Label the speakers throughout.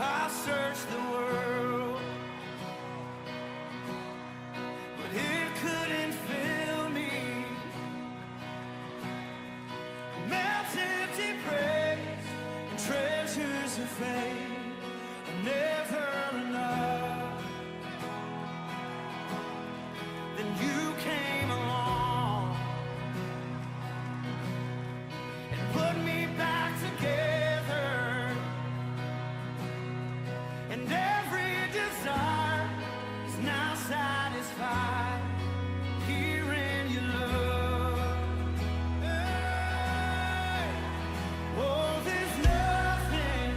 Speaker 1: I searched the world, but it couldn't fill me. Maps empty praise and treasures of fame are never enough. Then you came along and put me back together. And every desire is now satisfied here in your love. Hey. Oh, there's nothing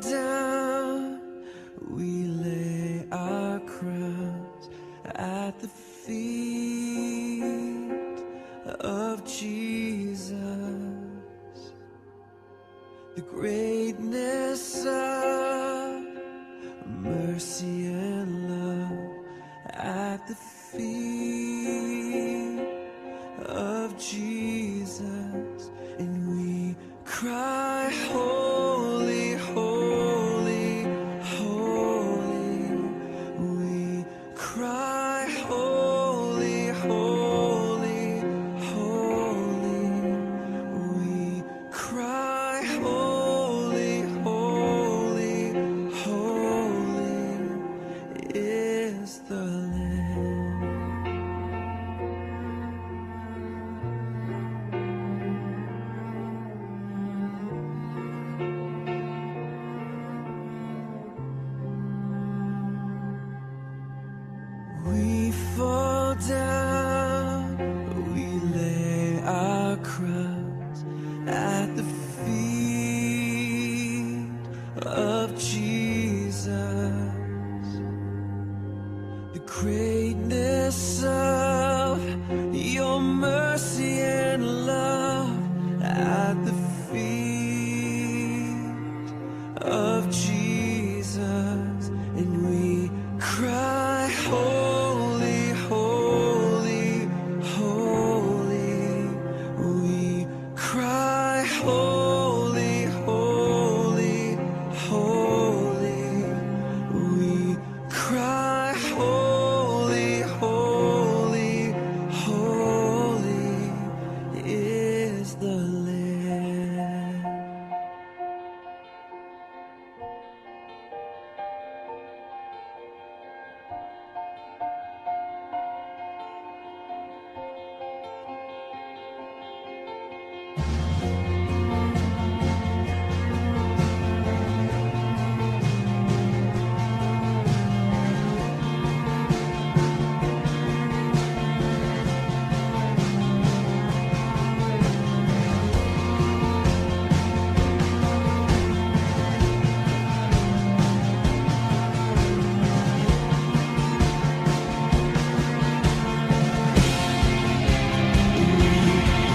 Speaker 1: down, we lay our crowns at the feet of Jesus. The greatness of mercy and love at the feet of Jesus, and we cry, holy, holy, holy. We cry, holy, holy, holy. We cry, holy, holy, holy is the Lamb. We fall down, we lay our crowns at the feet of Jesus. The greatness of your mercy and love at the feet of Jesus, and we cry, holy, holy, holy. We cry, holy, holy, holy. We cry, holy, holy, holy is the Lamb.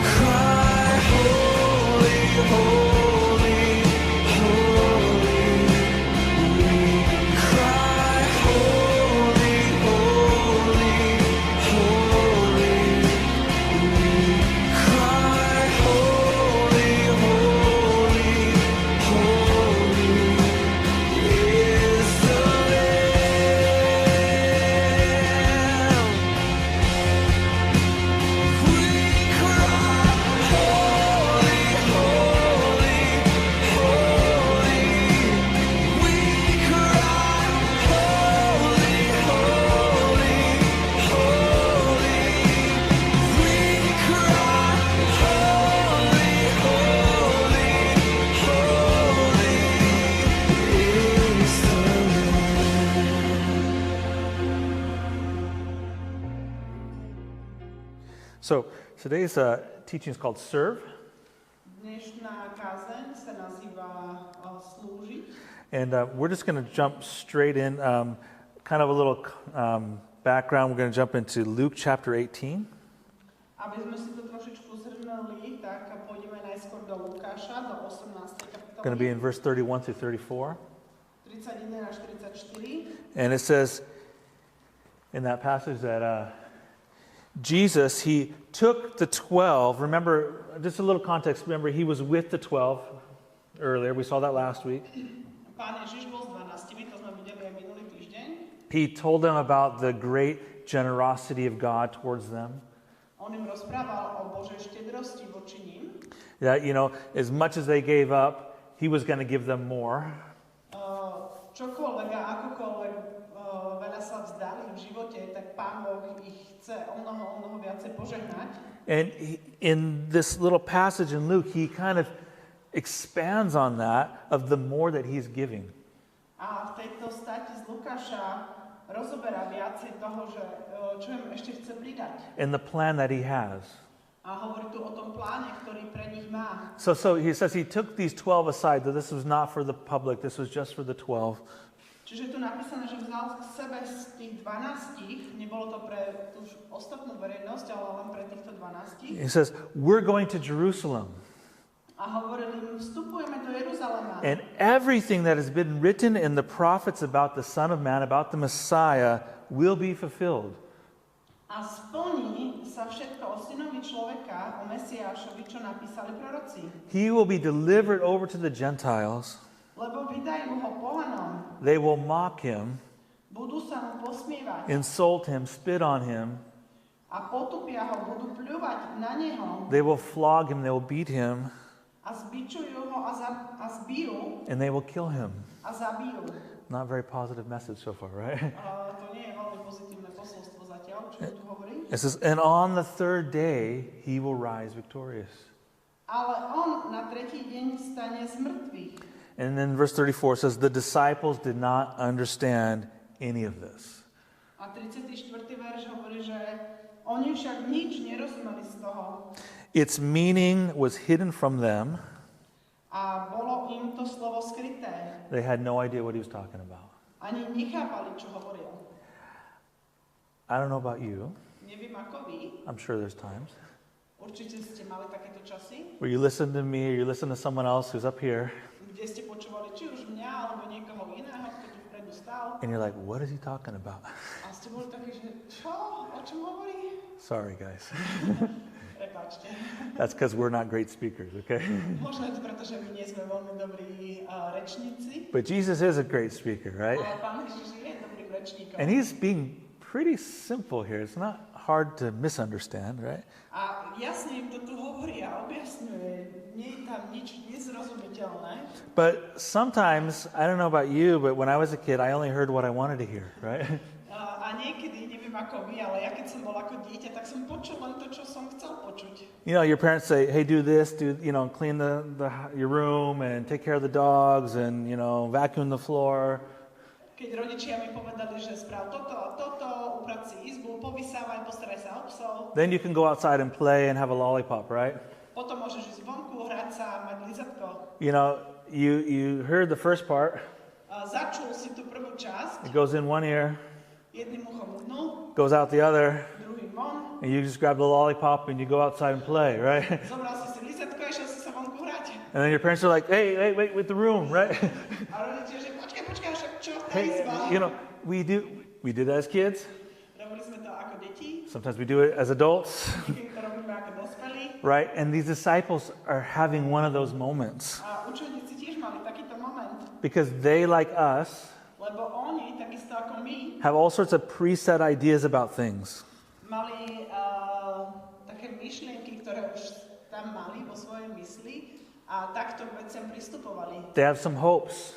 Speaker 1: Cry, holy, holy, holy. We cry, holy, holy, holy. We cry, holy, holy, holy is the Lamb. We cry, holy, holy, holy. We cry, holy, holy, holy. We cry, holy, holy, holy is the
Speaker 2: So today's teaching is called Serve,
Speaker 3: Dnešná kázeň sa nazýva Slúžiť.
Speaker 2: and we're just going to jump straight in. Kind of a little background. We're going to jump into Luke chapter 18,
Speaker 3: Aby sme si to trošičku zhrnuli, tak pôjdeme najskôr do Lukáša, do 18.
Speaker 2: going to be
Speaker 3: kapitoly,
Speaker 2: in verse 31 through 34.
Speaker 3: 31 až 34.
Speaker 2: And it says in that passage that Jesus, he took the 12. Remember, just a little context. Remember, he was with the 12 earlier. We saw that last week.
Speaker 3: Pán Ježiš bol s 12, to sme videli aj minulý týždeň.
Speaker 2: He told them about the great generosity of God towards them.
Speaker 3: On im rozprával o Božej štedrosti voči ním.
Speaker 2: That, as much as they gave up, he was going to give them more.
Speaker 3: Čokoľvek a akokoľvek veľa sa vzdali v živote, tak Pán Boh ich chce o mnoho viacej požehnať.
Speaker 2: And in this little passage in Luke, he kind of expands on that, of the more that he's giving.
Speaker 3: A v tejto stati z Lukáša rozoberá viacej toho, že čo im ešte chce pridať.
Speaker 2: And the plan that he has.
Speaker 3: A hovorí tu o tom pláne, ktorý pre nich má.
Speaker 2: So he says he took these 12 aside, that this was not for the public, this was just for the 12.
Speaker 3: Čiže je tu napísané, že vzal k sebe z tých 12, nebolo to pre tú ostatnú verejnosť, ale len pre týchto 12.
Speaker 2: He says, we're going to Jerusalem.
Speaker 3: A hovorili im, vstupujeme do Jeruzalema.
Speaker 2: And everything that has been written in the prophets about the Son of Man, about the Messiah, will be fulfilled.
Speaker 3: A splní sa všetko o synovi človeka, o Mesiášovi, čo napísali proroci.
Speaker 2: He will be delivered over to the Gentiles.
Speaker 3: Lebo vydajú ho pohanom.
Speaker 2: They will mock him,
Speaker 3: Budú sa mu posmievať.
Speaker 2: insult him, spit on him.
Speaker 3: A potupia ho, budú pľúvať na neho.
Speaker 2: They will flog him, they will beat him,
Speaker 3: A zbičujú ho a zbijú
Speaker 2: and they will kill him.
Speaker 3: a zabijú.
Speaker 2: Not very positive message so far, right?
Speaker 3: To nie je veľmi pozitívne posolstvo zatiaľ, čo tu hovorí.
Speaker 2: It says, and on the third day, he will rise victorious.
Speaker 3: Ale on na tretí deň stane z mŕtvych.
Speaker 2: And then verse 34 says, the disciples did not understand any of this.
Speaker 3: A 34. verš hovorí, že oni však nič nerozumeli z toho.
Speaker 2: Its meaning was hidden from them.
Speaker 3: A bolo im to slovo skryté.
Speaker 2: They had no idea what he was talking about.
Speaker 3: Ani nechápali, čo hovoril.
Speaker 2: I don't know about you.
Speaker 3: Neviem ako vy.
Speaker 2: I'm sure there's times
Speaker 3: Určite ste mali takéto časy,
Speaker 2: where you listen to me or you listen to someone else who's up here
Speaker 3: kde ste počúvali či už mňa, alebo niekoho iného, kto tu vpredu stál.
Speaker 2: and you're like, what is he talking about?
Speaker 3: A ste boli takí, že čo? O čom hovorí?
Speaker 2: Sorry, guys.
Speaker 3: Prepáčte.
Speaker 2: That's because we're not great speakers, okay?
Speaker 3: Možno je to preto, že my nie sme veľmi dobrí rečníci,
Speaker 2: But Jesus is a great speaker, right?
Speaker 3: ale Pán Ježiš je dobrým rečníkom.
Speaker 2: And he's being pretty simple here. It's not hard to misunderstand, right?
Speaker 3: A jasne im to tu hovorí a objasňuje. Nie je tam nič nezrozumiteľné.
Speaker 2: But sometimes, I don't know about you, but when I was a kid, I only heard what I wanted to hear, right?
Speaker 3: A niekedy, neviem ako vy, ale ja keď som bol ako dieťa, tak som počul len to, čo som chcel počuť.
Speaker 2: You know, your parents say, hey, do this, clean your room and take care of the dogs and, vacuum the floor.
Speaker 3: Keď rodičia mi povedali, že správ toto a toto, uprať si izbu, povysávaj, postaraj sa o psov.
Speaker 2: Then you can go outside and play and have a lollipop, right?
Speaker 3: Potom môžeš ísť vonku, hrať sa, mať lizatko.
Speaker 2: You know, you heard the first part.
Speaker 3: Začul si tú prvú časť,
Speaker 2: It goes in one ear,
Speaker 3: jedným uchom dnu,
Speaker 2: goes out the other,
Speaker 3: druhým von.
Speaker 2: and you just grab the lollipop and you go outside and play, right?
Speaker 3: Zobral si lizatko a išiel si sa vonku hrať.
Speaker 2: And then your parents are like, hey, wait with the room, right?
Speaker 3: A rodičia, že počkaj, však čo? Tá
Speaker 2: Hey,
Speaker 3: izba.
Speaker 2: we do that as kids.
Speaker 3: Robili sme to ako deti,
Speaker 2: Sometimes we do it as adults,
Speaker 3: niekedy to robíme ako dospelí.
Speaker 2: right? And these disciples are having one of those moments
Speaker 3: A učeníci tiež mali takýto moment,
Speaker 2: because they, like us,
Speaker 3: lebo oni, takisto ako my,
Speaker 2: have all sorts of preset ideas about things.
Speaker 3: mali také myšlienky, ktoré už tam mali vo svojej mysli a takto k veciam pristupovali.
Speaker 2: They have some hopes.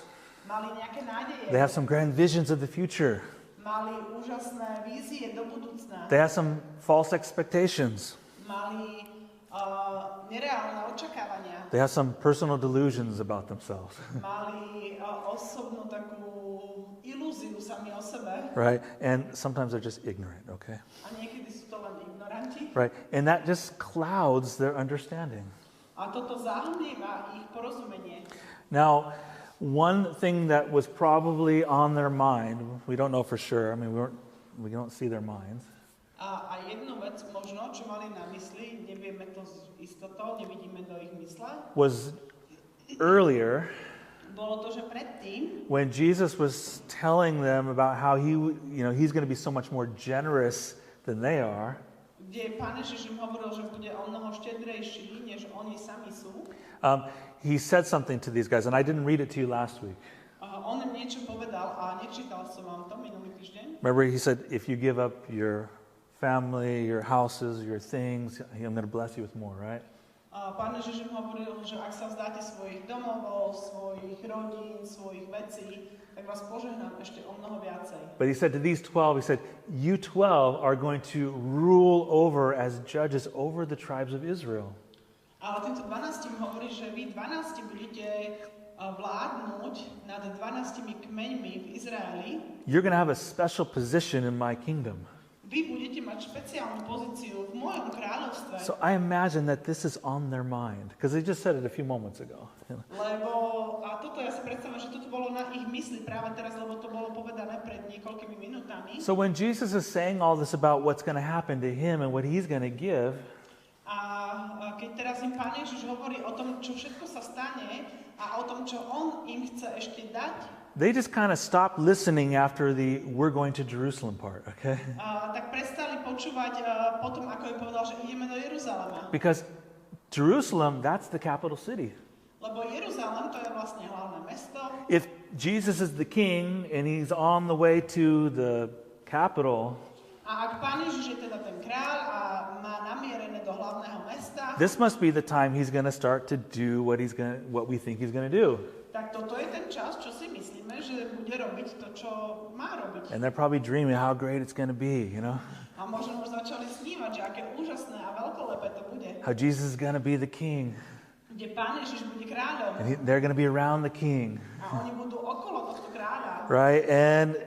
Speaker 3: Mali nejaké nádeje,
Speaker 2: They have some grand visions of the future.
Speaker 3: mali úžasné vízie do budúcna,
Speaker 2: They have some false expectations.
Speaker 3: mali nereálne očakávania,
Speaker 2: They have some personal delusions about themselves,
Speaker 3: mali osobnú takú ilúziu sami o sebe
Speaker 2: right? And sometimes they're just ignorant, okay?
Speaker 3: a niekedy sú to len ignoranti.
Speaker 2: Right? And that just clouds their understanding.
Speaker 3: A toto zahmlieva ich porozumenie.
Speaker 2: Now, one thing that was probably on their mind, we don't know for sure, I mean, we don't see their minds,
Speaker 3: A jednu vec možno, čo mali na mysli, nevieme to s istotou, nevidíme do ich mysle,
Speaker 2: was earlier
Speaker 3: bolo to, že predtým,
Speaker 2: when Jesus was telling them about how he's going to be so much more generous than they are.
Speaker 3: kde Pán Ježiš im hovoril, že bude o mnoho štedrejší, než oni sami sú.
Speaker 2: He said something to these guys, and I didn't read it to you last week.
Speaker 3: On im niečo povedal a nečítal som vám to minulý týždeň.
Speaker 2: Remember, he said, if you give up your family, your houses, your things, I'm going to bless you with more, right?
Speaker 3: Pán Ježiš im hovoril, že ak sa vzdáte svojich domovov, svojich rodín, svojich vecí, tak vás požehnám ešte o mnoho viacej.
Speaker 2: But he said to these 12, he said, you 12 are going to rule over as judges over the tribes of Israel.
Speaker 3: Ale týmto 12 hovorí, že vy 12 budete vládnuť nad 12 kmeňmi v Izraeli.
Speaker 2: You're going to have a special position in my kingdom.
Speaker 3: Vy budete mať mať špeciálnu pozíciu v mojom kráľovstve.
Speaker 2: So I imagine that this is on their mind, because they just said it a few moments ago.
Speaker 3: Lebo, a toto ja si predstavujem, že toto bolo na ich mysli práve teraz, lebo to bolo povedané pred niekoľkými minútami.
Speaker 2: So when Jesus is saying all this about what's going to happen to him and what he's going to give,
Speaker 3: A keď teraz im Pán Ježiš hovorí o tom, čo všetko sa stane a o tom, čo on im chce ešte dať,
Speaker 2: they just kind of stopped listening after the "we're going to Jerusalem" part, okay?
Speaker 3: tak prestali počúvať potom, ako im povedal, že ideme do Jeruzalema.
Speaker 2: Because Jerusalem, that's the capital city.
Speaker 3: Lebo Jeruzalem to je vlastne hlavné mesto.
Speaker 2: If Jesus is the king and he's on the way to the capital,
Speaker 3: A ak Pán Ježiš je teda ten kráľ a má namierené do hlavného mesta,
Speaker 2: this must be the time he's going to start to do what we think he's going to do.
Speaker 3: tak toto je ten čas, čo si myslíme, že bude robiť to, čo má robiť.
Speaker 2: And they're probably dreaming how great it's going to be, you know?
Speaker 3: A možno už začali snívať, že aké úžasné a veľkolepé to bude.
Speaker 2: How Jesus is going to be the king.
Speaker 3: Kde Pán Ježiš bude kráľom.
Speaker 2: And they're going to be around the king.
Speaker 3: A oni budú okolo tohto kráľa.
Speaker 2: Right? And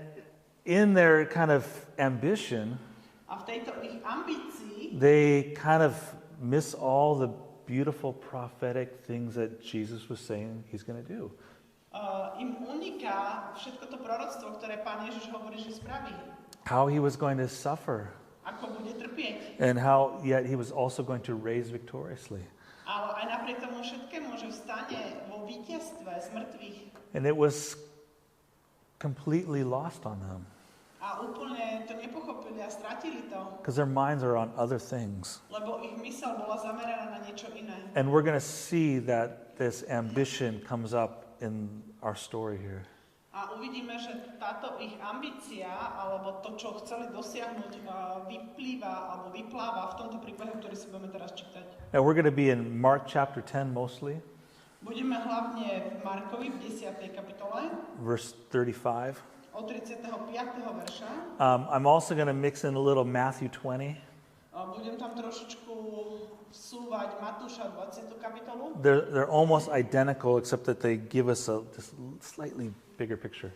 Speaker 2: in their kind of ambition,
Speaker 3: A v tejto ich ambícii
Speaker 2: they kind of miss all the beautiful prophetic things that Jesus was saying he's going to do.
Speaker 3: im uniká všetko to proroctvo, ktoré Pán Ježiš hovorí, že spraví.
Speaker 2: How he was going to suffer,
Speaker 3: Ako bude trpieť.
Speaker 2: and how yet he was also going to raise victoriously.
Speaker 3: Ale aj napriek tomu všetkému, že vstane vo víťazstve z mŕtvych.
Speaker 2: And it was completely lost on them
Speaker 3: A úplne to nepochopili a stratili to.
Speaker 2: because their minds are on other things.
Speaker 3: Lebo ich myseľ bola zameraná na niečo iné.
Speaker 2: And we're going to see that this ambition comes up in our story here.
Speaker 3: A uvidíme, že táto ich ambícia, alebo to, čo chceli dosiahnuť, vyplýva alebo vypláva v tomto príbehu, ktorý si budeme teraz čítať.
Speaker 2: Now we're going to be in Mark chapter 10 mostly,
Speaker 3: Budeme hlavne v Markovi v 10. kapitole
Speaker 2: verse 35.
Speaker 3: od 35. verša.
Speaker 2: I'm also going to mix in a little Matthew 20.
Speaker 3: Budem tam trošičku vsúvať Matúša 20. kapitolu.
Speaker 2: They're almost identical except that they give us this slightly bigger picture.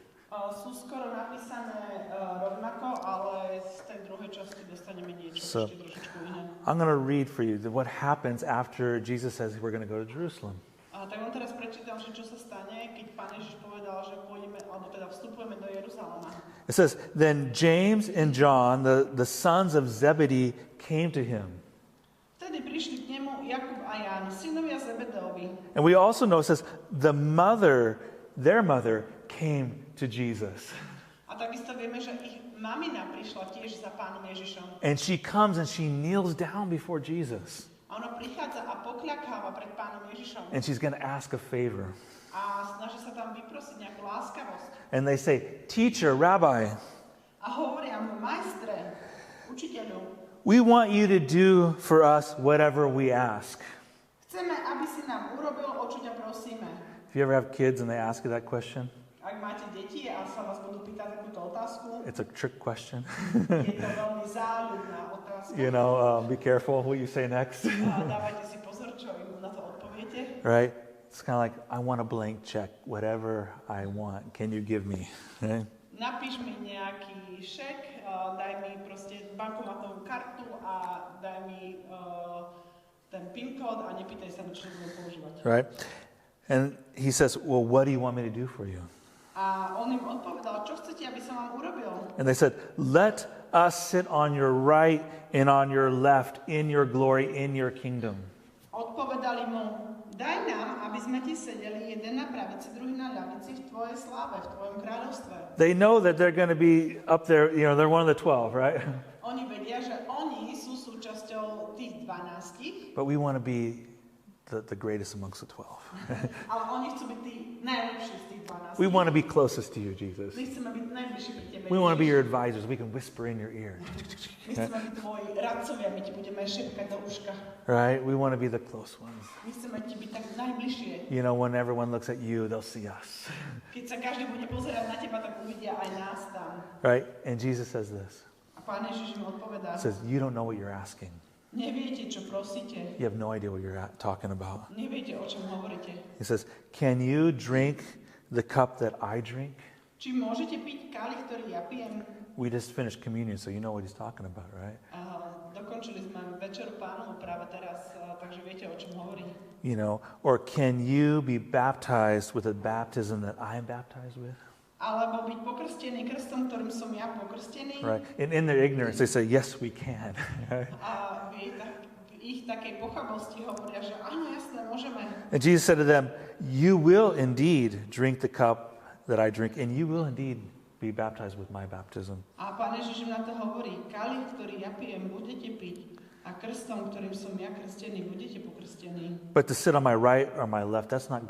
Speaker 3: Sú skoro napísané rovnako, ale z tej druhej časti dostaneme niečo
Speaker 2: So,
Speaker 3: ešte trošičku iné.
Speaker 2: I'm going to read for you what happens after Jesus says we're going to go to Jerusalem.
Speaker 3: Tak vám teraz prečítam, že čo sa stane, keď Pán Ježiš povedal, že pôjdeme, alebo teda vstupujeme do Jeruzalema.
Speaker 2: It says, then James and John, the sons of Zebedee, came to him.
Speaker 3: Vtedy prišli k nemu Jakub a Ján, synovia Zebedeovi.
Speaker 2: And we also know it says, their mother came to Jesus.
Speaker 3: A takisto vieme, že ich mamina prišla tiež za Pánom Ježišom.
Speaker 2: And she comes and she kneels down before Jesus.
Speaker 3: A ona prichádza a pokľakáva pred Pánom Ježišom.
Speaker 2: And she's going to ask a favor.
Speaker 3: A snaží sa tam vyprosiť nejakú láskavosť.
Speaker 2: And they say, teacher, rabbi,
Speaker 3: A hovoria mu, majstre, učiteľu,
Speaker 2: we want you to do for us whatever we ask.
Speaker 3: chceme, aby si nám urobil, o čo ťa prosíme.
Speaker 2: If you ever have kids and they ask you that question,
Speaker 3: Ak máte deti a sa vás budú pýtať takúto otázku,
Speaker 2: it's a trick question.
Speaker 3: je to veľmi záľudná otázka.
Speaker 2: You know, be careful what you say next.
Speaker 3: A dávajte si pozor, čo im na to odpoviete.
Speaker 2: Right? It's kind of like, I want a blank check. Whatever I want, can you give me? Right?
Speaker 3: Napíš mi nejaký šek, daj mi proste bankomatovú kartu a daj mi ten PIN kód a nepýtaj sa, na čo budem používať.
Speaker 2: Right? And he says, well, what do you want me to do for you?
Speaker 3: A on im odpovedal, čo chcete, aby som vám urobil?
Speaker 2: And they said, let us sit on your right and on your left in your glory, in your kingdom.
Speaker 3: Odpovedali mu, daj nám, aby sme ti sedeli jeden na pravici, druhý na ľavici v tvojej sláve, v tvojom kráľovstve.
Speaker 2: They know that they're going to be up there, you know, they're one of the 12, right?
Speaker 3: Oni vedia, že oni sú súčasťou tých 12,
Speaker 2: But we want to be the greatest amongst the 12.
Speaker 3: ale oni chcú byť tí najlepší z tých 12.
Speaker 2: We want to be closest to you, Jesus.
Speaker 3: My chceme byť najbližší pri tebe.
Speaker 2: We want to be
Speaker 3: Ježiš.
Speaker 2: your advisors. We can whisper in your ear.
Speaker 3: My chceme byť tvoji radcovia, my ti budeme šepkať do uška.
Speaker 2: Right? We want to be the close ones.
Speaker 3: My chceme ti byť tak najbližšie.
Speaker 2: You know, when everyone looks at you, they'll see us.
Speaker 3: Keď sa každý bude pozerať na teba, tak uvidia aj nás tam.
Speaker 2: Right? And Jesus says this.
Speaker 3: A Pán Ježiš im odpovedá,
Speaker 2: He says, you don't know what you're asking.
Speaker 3: neviete, čo prosíte.
Speaker 2: You have no idea what you're talking about.
Speaker 3: Neviete, o čom hovoríte.
Speaker 2: He says, can you drink the cup that I drink?
Speaker 3: Či môžete piť kalich, ktorý ja pijem?
Speaker 2: We just finished communion, so you know what he's talking about, right?
Speaker 3: Dokončili sme večeru Pánovu práve teraz, takže viete, o čom hovorí.
Speaker 2: You know, or can you be baptized with a baptism that I am baptized with?
Speaker 3: Alebo byť pokrstený krstom, ktorým som ja pokrstený.
Speaker 2: Right. And in their ignorance, they say, yes, we can. Right?
Speaker 3: A v ich takej pochabosti hovoria, že áno, jasné, môžeme.
Speaker 2: And Jesus said to them, you will indeed drink the cup that I drink, and you will indeed be baptized with my baptism.
Speaker 3: A Pán Ježiš im na to hovorí, kalich, ktorý ja pijem, budete piť, a krstom, ktorým som ja krstený, budete pokrstení.
Speaker 2: But to sit on my right or my left, that's not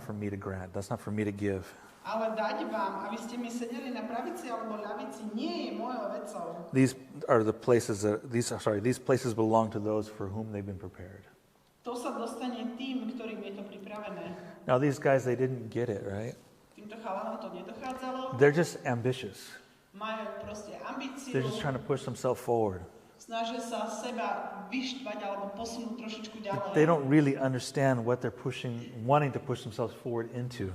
Speaker 2: for me to grant. That's not for me to give.
Speaker 3: Ale dať vám, aby ste mi sedeli na pravici alebo ľavici, nie je mojou vecou.
Speaker 2: These places belong to those for whom they've been prepared.
Speaker 3: To sa dostane tým, ktorým je to pripravené.
Speaker 2: Now these guys, they didn't get it, right?
Speaker 3: Týmto chalanom to nedochádzalo.
Speaker 2: They're just ambitious.
Speaker 3: Majú proste ambíciu.
Speaker 2: They're just trying to push themselves forward.
Speaker 3: Snažia sa seba vyštvať alebo posunúť trošičku ďalej.
Speaker 2: They don't really understand what they're wanting to push themselves forward into.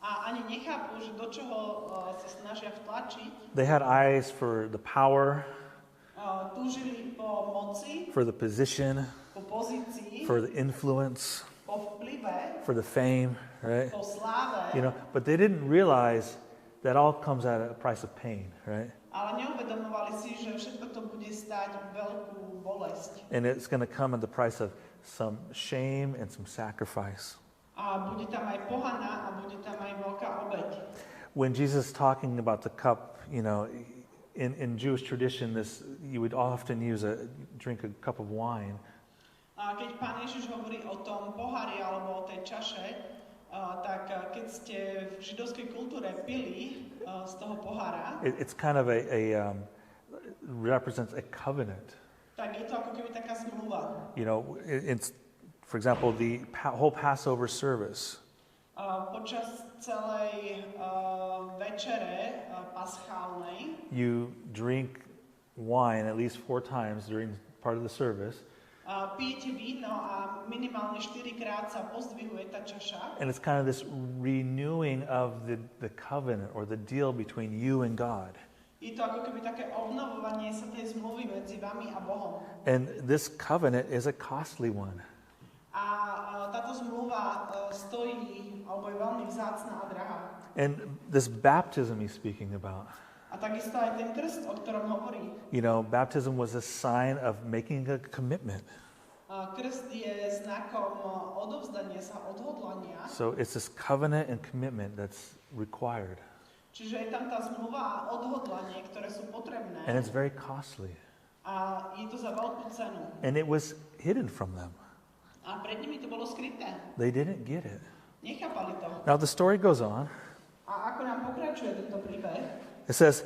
Speaker 3: A ani nechápu, že do čoho sa snažia vtlačiť.
Speaker 2: They had eyes for the power,
Speaker 3: Túžili po moci,
Speaker 2: for the position,
Speaker 3: po pozícii,
Speaker 2: for the influence,
Speaker 3: po vplyve,
Speaker 2: for the fame, right?
Speaker 3: po sláve.
Speaker 2: You know, but they didn't realize that all comes at a price of pain, right?
Speaker 3: Ale neuvedomovali si, že všetko to bude stáť veľkú bolesť.
Speaker 2: And it's going to come at the price of some shame and some sacrifice.
Speaker 3: A bude tam aj pohana a bude tam aj veľká obeť.
Speaker 2: When Jesus is talking about the cup, you know, in Jewish tradition, you would often drink a cup of wine.
Speaker 3: A keď Pán Ježiš hovorí o tom pohári alebo o tej čaše, tak keď ste v židovskej kultúre pili z toho pohára,
Speaker 2: It's kind of represents a covenant.
Speaker 3: tak je to ako keby taká zmluva.
Speaker 2: You know, it's, for example, the whole Passover service.
Speaker 3: Počas celej večere paschálnej
Speaker 2: You drink wine at least 4 times during part of the service.
Speaker 3: pijete víno a minimálne 4-krát sa pozdvihuje tá čaša.
Speaker 2: And it's kind of this renewing of the covenant or the deal between you and God.
Speaker 3: Je to ako keby také obnovovanie sa tej zmluvy medzi vami a Bohom.
Speaker 2: And this covenant is a costly one.
Speaker 3: A táto zmluva stojí, alebo je veľmi vzácna a drahá.
Speaker 2: And this baptism he's speaking about.
Speaker 3: A takisto aj ten krst, o ktorom hovorí.
Speaker 2: You know, baptism was a sign of making a commitment.
Speaker 3: Krst je znakom odovzdania sa, odhodlania.
Speaker 2: So it's this covenant and commitment that's required.
Speaker 3: Čiže je tam tá zmluva a odhodlanie, ktoré sú potrebné.
Speaker 2: And it's very costly.
Speaker 3: A je to za veľkú cenu.
Speaker 2: And it was hidden from them.
Speaker 3: A pred nimi to bolo skryté.
Speaker 2: They didn't get it.
Speaker 3: Nechápali to.
Speaker 2: Now the story goes on.
Speaker 3: A ako nám pokračuje tento príbeh?
Speaker 2: It says,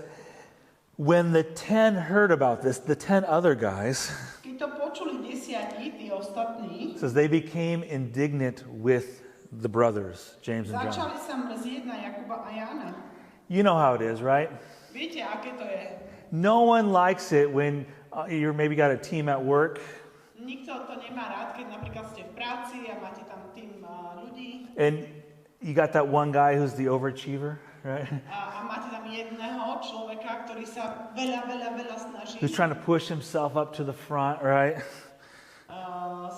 Speaker 2: when the 10 heard about this, the 10 other guys,
Speaker 3: Keď to počuli 10, tí ostatní,
Speaker 2: it says they became indignant with the brothers, James and John.
Speaker 3: začali sa mrzieť na Jakuba a Jána.
Speaker 2: You know how it is, right?
Speaker 3: Viete, aké to je?
Speaker 2: No one likes it when you're maybe got a team at work
Speaker 3: Nikto to nemá rád, keď napríklad ste v práci a máte tam tým ľudí
Speaker 2: and you got that one guy who's the overachiever, right?
Speaker 3: a máte tam jedného človeka, ktorý sa veľa snaží.
Speaker 2: Who's trying to push himself up to the front, right?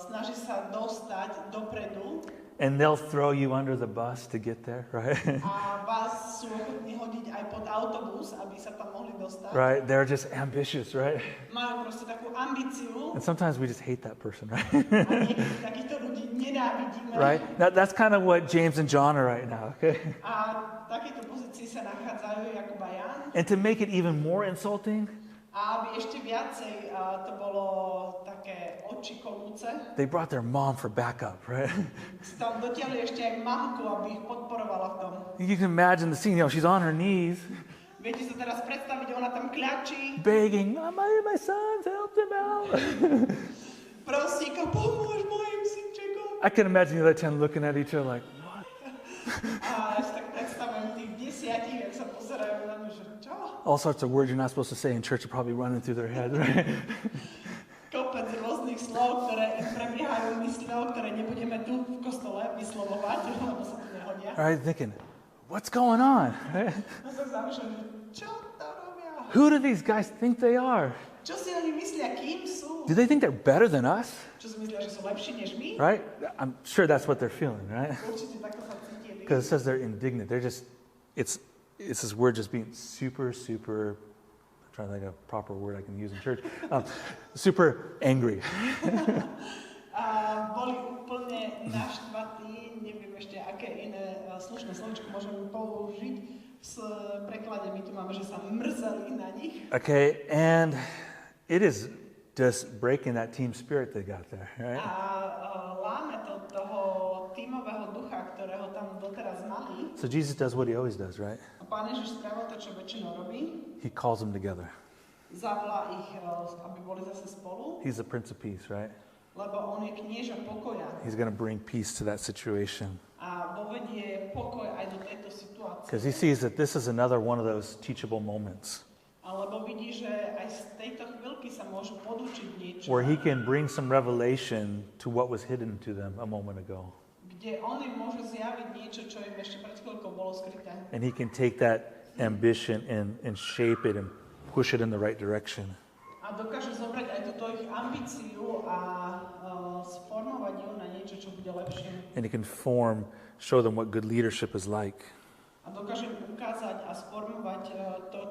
Speaker 3: Snaží sa dostať dopredu
Speaker 2: And they'll throw you under the bus to get there, right?
Speaker 3: a vás sú ochotní hodiť aj pod autobus, aby sa tam mohli dostať.
Speaker 2: Right? They're just ambitious, right?
Speaker 3: Majú proste takú ambíciu
Speaker 2: And sometimes we just hate that person, right?
Speaker 3: a niekedy takýchto ľudí nenávidíme.
Speaker 2: Right? That's kind of what James and John are right now, okay?
Speaker 3: A v takejto pozícii sa nachádzajú Jakub a Ján.
Speaker 2: And to make it even more insulting,
Speaker 3: A aby ešte viacej to bolo také oči kolúce,
Speaker 2: they brought their mom for backup, right?
Speaker 3: si tam dotiahli ešte aj mamku, aby ich podporovala v tom.
Speaker 2: You can imagine the scene, you know, she's on her knees,
Speaker 3: Viete sa teraz predstaviť, ona tam kľačí,
Speaker 2: begging, my sons, help them out.
Speaker 3: prosíka, pomôž mojim synčekom.
Speaker 2: I can imagine the other 10 looking at each other like, what?
Speaker 3: A ja si tak predstavujem tých 10, jak sa pozerajú na mňa, že čo?
Speaker 2: All sorts of words you're not supposed to say in church are probably running through their head, right?
Speaker 3: Kopec rôznych slov, ktoré im prebiehajú mysľou, ktoré nebudeme tu v kostole vyslovovať, lebo sa tu nehodia.
Speaker 2: All right, thinking, what's going on? Right?
Speaker 3: A sa zamýšľam, že čo to robia?
Speaker 2: Who do these guys think they are?
Speaker 3: Čo si oni myslia, kým sú?
Speaker 2: Do they think they're better than us?
Speaker 3: Čo si myslia, že sú lepší než my?
Speaker 2: Right? I'm sure that's what they're feeling, right?
Speaker 3: Určite takto sa cítili.
Speaker 2: Because it says they're indignant. They're just, it's this word just being super, I'm trying to think of a proper word I can use in church. Super angry.
Speaker 3: Boli úplne naštvatí, neviem ešte, aké iné slušné slovičko môžem použiť. V preklade my tu máme, že sa mrzeli na nich.
Speaker 2: Okay, and it is just breaking that team spirit they got there, right?
Speaker 3: A láme to toho tímového ducha, ktorého tam doteraz mali.
Speaker 2: So Jesus does what he always does, right?
Speaker 3: A Pán Ježiš spravil to, čo väčšinou robí.
Speaker 2: He calls them together.
Speaker 3: Zavolá ich, aby boli zase spolu.
Speaker 2: He's the Prince of Peace, right?
Speaker 3: Lebo on je knieža pokoja.
Speaker 2: He's going to bring peace to that situation.
Speaker 3: A dovedie pokoj aj do tejto situácie.
Speaker 2: Because he sees that this is another one of those teachable moments
Speaker 3: Alebo vidí, že aj z tejto chvíľky sa môžu podučiť niečo.
Speaker 2: where he can bring some revelation to what was hidden to them a moment ago.
Speaker 3: Kde on im môže zjaviť niečo, čo im ešte pred chvíľkou bolo skryté.
Speaker 2: And he can take that ambition and shape it and push it in the right direction.
Speaker 3: A dokáže zobrať aj túto ich ambíciu a sformovať ju na niečo, čo bude lepšie.
Speaker 2: And he can show them what good leadership is like.
Speaker 3: A dokáže im ukázať a sformovať to,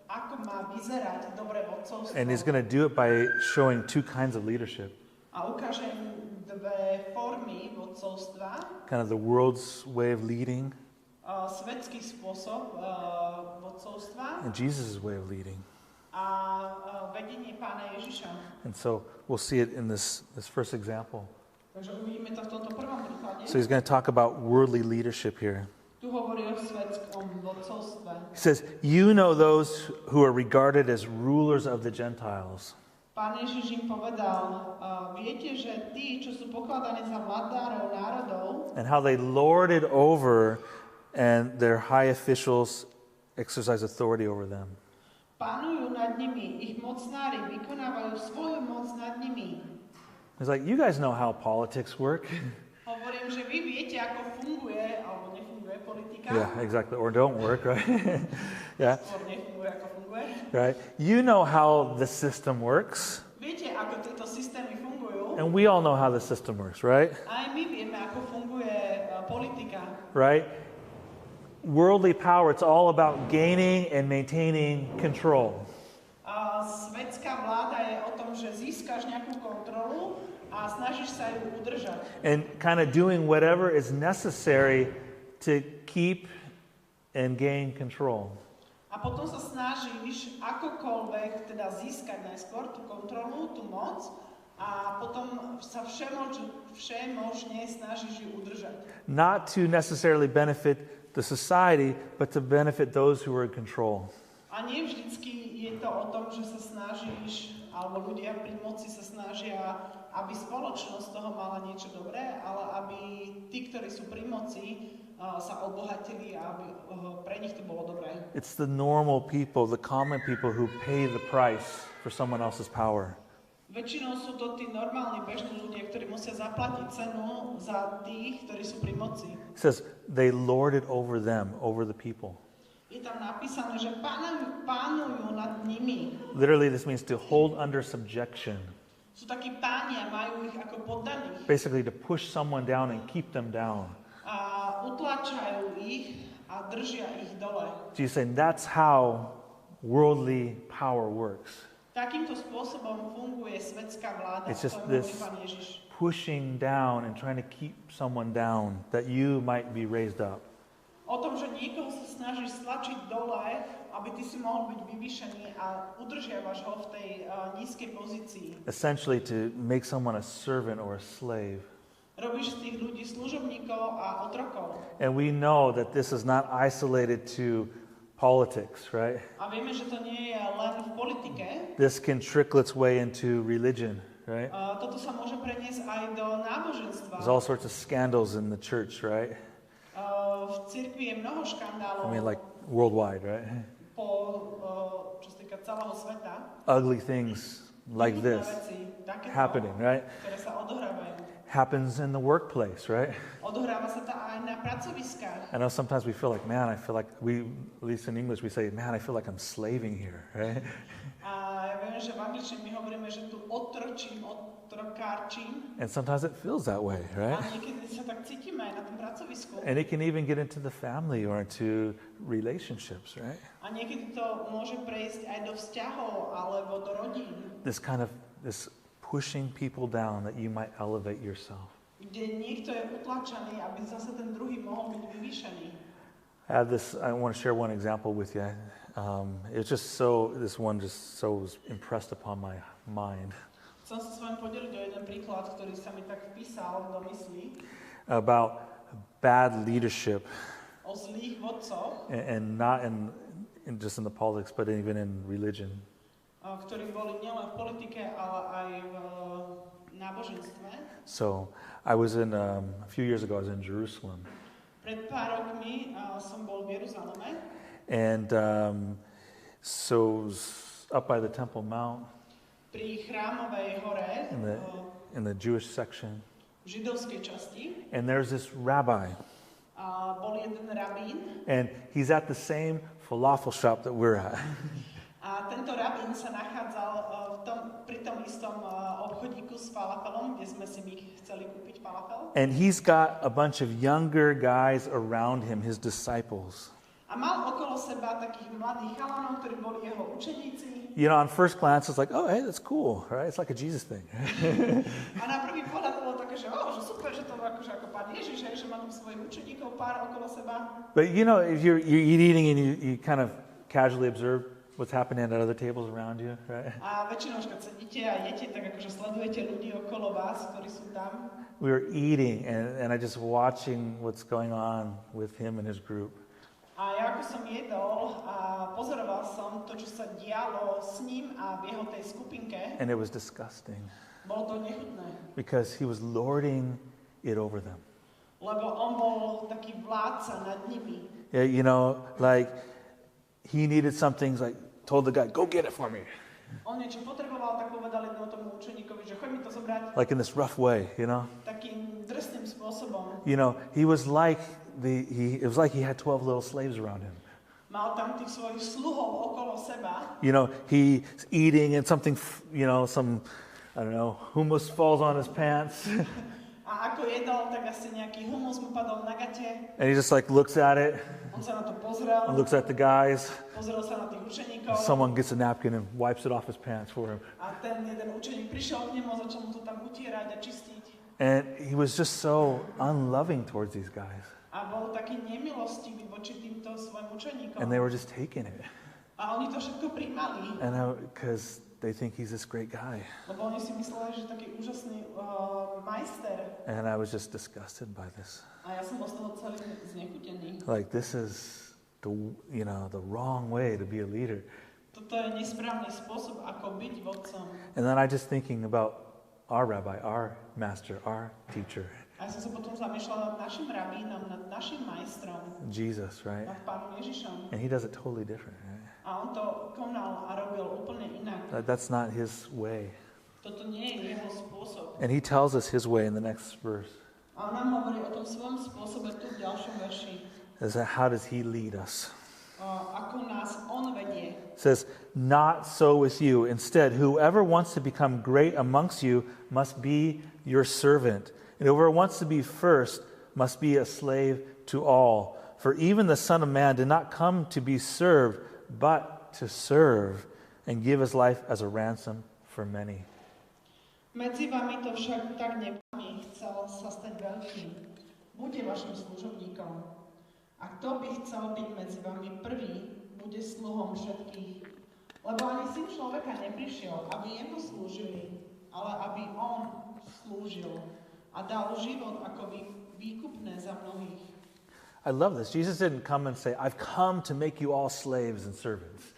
Speaker 3: ako má vyzerať dobré odcovstvo.
Speaker 2: And he's going to do it by showing two kinds of leadership.
Speaker 3: A ukáže im dve formy vodcovstva.
Speaker 2: Kind of the world's way of leading
Speaker 3: Svetský spôsob vodcovstva
Speaker 2: and Jesus' way of leading.
Speaker 3: a vedenie Pána Ježiša.
Speaker 2: And so we'll see it in this first example.
Speaker 3: Takže uvidíme to v tomto prvom príklade.
Speaker 2: So he's going to talk about worldly leadership here.
Speaker 3: Tu hovorí o svetskom vodcovstve.
Speaker 2: He says, you know those who are regarded as rulers of the Gentiles.
Speaker 3: Pán Ježiš im povedal, viete, že tí, čo sú pokladaní za vladárov národov,
Speaker 2: And how they lord it over and their high officials exercise authority over them.
Speaker 3: panujú nad nimi, ich mocnári vykonávajú svoju moc nad nimi.
Speaker 2: He's like, you guys know how politics work.
Speaker 3: Hovorím, že vy viete, ako funguje, alebo nefunguje politika.
Speaker 2: Yeah, exactly. Or don't work, right? Yeah,
Speaker 3: Skôr nefunguje, ako funguje.
Speaker 2: right. You know how the system works.
Speaker 3: Viete, ako tieto systémy fungujú.
Speaker 2: And we all know how the system works, right?
Speaker 3: Aj my vieme, ako funguje politika.
Speaker 2: Right? Worldly power, it's all about gaining and maintaining control.
Speaker 3: Svetská vláda je o tom, že získaš nejakú kontrolu a snažíš sa ju udržať.
Speaker 2: And kind of doing whatever is necessary to keep and gain control.
Speaker 3: A potom sa snažíš akokoľvek teda získať najskôr tú kontrolu, tú moc a potom sa všemožne snažíš ju udržať.
Speaker 2: Not to necessarily benefit the society, but to benefit those who are in control.
Speaker 3: A nie vždycky je to o tom, že sa snažíš, alebo ľudia pri moci sa snažia, aby spoločnosť z toho mala niečo dobré, ale aby tí, ktorí sú pri moci, sa obohatili a aby pre nich to bolo dobré.
Speaker 2: It's the normal people, the common people who pay the price for someone else's power.
Speaker 3: Väčšinou sú to tí normálni bežní ľudia, ktorí musia zaplatiť cenu za tých, ktorí sú pri moci.
Speaker 2: It says they lord it over them, over the people.
Speaker 3: Je tam napísané, že pánujú nad nimi.
Speaker 2: Literally, this means to hold under subjection.
Speaker 3: Sú takí páni a majú ich ako poddaných.
Speaker 2: Basically, to push someone down and keep them down.
Speaker 3: A utlačajú ich a držia ich dole.
Speaker 2: Jesus saying that's how worldly power works.
Speaker 3: Takýmto spôsobom funguje svetská vláda,
Speaker 2: It's just
Speaker 3: ktorú
Speaker 2: this
Speaker 3: hovorí Pán Ježiš.
Speaker 2: pushing down and trying to keep someone down that you might be raised up.
Speaker 3: O tom, že niekoho sa snažíš stlačiť dole, aby ty si mohol byť vyvýšený a udržiavaš ho v tej nízkej pozícii.
Speaker 2: Essentially, to make someone a servant or a slave.
Speaker 3: Robíš z tých ľudí služobníkov a otrokov.
Speaker 2: And we know that this is not isolated to politics, right?
Speaker 3: A vieme, že to nie je len v politike.
Speaker 2: This can trickle its way into religion, right?
Speaker 3: Toto sa môže preniesť aj do náboženstva.
Speaker 2: There's all sorts of scandals in the church, right?
Speaker 3: V cirkvi je mnoho škandálov.
Speaker 2: I mean, like worldwide, right?
Speaker 3: Čo sa týka celého sveta.
Speaker 2: Ugly things like this
Speaker 3: Veci, takéto,
Speaker 2: happening, right?
Speaker 3: ktoré sa odohrávajú.
Speaker 2: happens in the workplace, right?
Speaker 3: Odohráva sa to aj na pracoviskách.
Speaker 2: I know sometimes we feel like, man, I feel like at least in English, we say, man, I feel like I'm slaving here, right?
Speaker 3: A ja viem, že v angličtine my hovoríme, že tu otrokárčim.
Speaker 2: And sometimes it feels that way, right?
Speaker 3: A niekedy sa tak cítime aj na tom pracovisku.
Speaker 2: And it can even get into the family or into relationships, right?
Speaker 3: A niekedy to môže prejsť aj do vzťahov alebo do rodín.
Speaker 2: This pushing people down that you might elevate yourself.
Speaker 3: Kde niekto je utlačaný, aby zase ten druhý mohol byť vyvýšený.
Speaker 2: I want to share one example with you. This one just so impressed upon my mind.
Speaker 3: Chcem sa s vami podeliť o jeden príklad, ktorý sa mi tak vpísal do myslí.
Speaker 2: About bad leadership.
Speaker 3: O zlých vodcoch.
Speaker 2: And not in just in the politics, but even in religion.
Speaker 3: Ktorí boli nielen v politike, ale aj v náboženstve.
Speaker 2: So, a few years ago, I was in Jerusalem.
Speaker 3: Pred pár rokmi som bol v Jeruzaleme.
Speaker 2: And so up by the Temple Mount.
Speaker 3: Pri chrámovej hore.
Speaker 2: In the Jewish section.
Speaker 3: V židovskej časti.
Speaker 2: And there's this rabbi.
Speaker 3: Bol jeden rabín.
Speaker 2: And he's at the same falafel shop that we're at.
Speaker 3: A tento rabín sa nachádzal pri tom istom obchodíku s falafelom, kde sme si my chceli kúpiť falafel.
Speaker 2: And he's got a bunch of younger guys around him, his disciples.
Speaker 3: A mal okolo seba takých mladých chalanov, ktorí boli jeho učeníci.
Speaker 2: You know, on first glance, it's like, oh, hey, that's cool, right? It's like a Jesus thing.
Speaker 3: A na prvý pohľad bolo také, že že super, že to akože ako Pán Ježiš, že má tam svojich učeníkov pár okolo seba.
Speaker 2: But you know, if you're eating and you kind of casually observe what's happening at other tables around you, right?
Speaker 3: A väčšinou, keď sedíte a jete, tak akože sledujete ľudí okolo vás, ktorí sú tam.
Speaker 2: We were eating and I just watching what's going on with him and his group.
Speaker 3: A ja ako som jedol a pozoroval som to, čo sa dialo s ním a v jeho tej skupinke.
Speaker 2: And it was disgusting.
Speaker 3: Bolo to nechutné.
Speaker 2: Because he was lording it over them.
Speaker 3: Lebo on bol taký vládca nad nimi.
Speaker 2: Yeah, you know, like he needed something, like told the guy, go get it for me.
Speaker 3: On niečo potreboval, tak povedal jednému tomu učeníkovi, že choď mi to zobrať.
Speaker 2: Like in this rough way, you know?
Speaker 3: Takým drsným spôsobom.
Speaker 2: You know, it was like he had 12 little slaves around him.
Speaker 3: Mal tam tých svojich sluhov okolo seba.
Speaker 2: You know, he's eating and something, you know, I don't know, hummus falls on his pants.
Speaker 3: A ako jedol, tak asi nejaký humus mu padol na gate.
Speaker 2: And he just like looks at it.
Speaker 3: On sa na to pozrel.
Speaker 2: And looks at the guys.
Speaker 3: Pozrel sa na tých učeníkov.
Speaker 2: Someone gets a napkin and wipes it off his pants for him.
Speaker 3: A ten jeden učeník prišiel k nemu a začal mu to tam utierať a čistiť.
Speaker 2: And he was just so unloving towards these guys.
Speaker 3: A bol taký nemilostivý voči týmto svojim učeníkom.
Speaker 2: And they were just taking it.
Speaker 3: A oni to všetko prijímali.
Speaker 2: And because they think he's this great guy.
Speaker 3: Lebo oni si mysleli, že taký úžasný majster.
Speaker 2: And I was just disgusted by this.
Speaker 3: A ja som bol z toho celý znechutený.
Speaker 2: Like this is the wrong way to be a leader.
Speaker 3: Toto je nesprávny spôsob, ako byť vodcom.
Speaker 2: And then I just thinking about our rabbi, our master, our teacher.
Speaker 3: A ja som sa potom zamýšľala nad našim rabínom, nad našim majstrom.
Speaker 2: Jesus, right?
Speaker 3: Nad Pánom Ježišom.
Speaker 2: And he does it totally different, right?
Speaker 3: A on to konal a robil úplne inak.
Speaker 2: That's not his way.
Speaker 3: Toto nie je jeho spôsob.
Speaker 2: And he tells us his way in the next verse.
Speaker 3: A on nám hovorí o tom svojom spôsobe tu v ďalšom verši.
Speaker 2: How does he lead us?
Speaker 3: Ako nás on vedie.
Speaker 2: It says, not so with you. Instead, whoever wants to become great amongst you must be your servant. And whoever wants to be first must be a slave to all. For even the Son of Man did not come to be served, but to serve and give his life as a ransom for many.
Speaker 3: Medzi vami to však tak nebude, chcel sa stať veľkým. Bude vašim služobníkom. A kto by chcel byť medzi vami prvý, bude sluhom všetkých. Lebo ani Syn človeka neprišiel, aby jemu slúžili, ale aby on slúžil a dal život ako výkupné za mnohých.
Speaker 2: I love this. Jesus didn't come and say, I've come to make you all slaves and servants.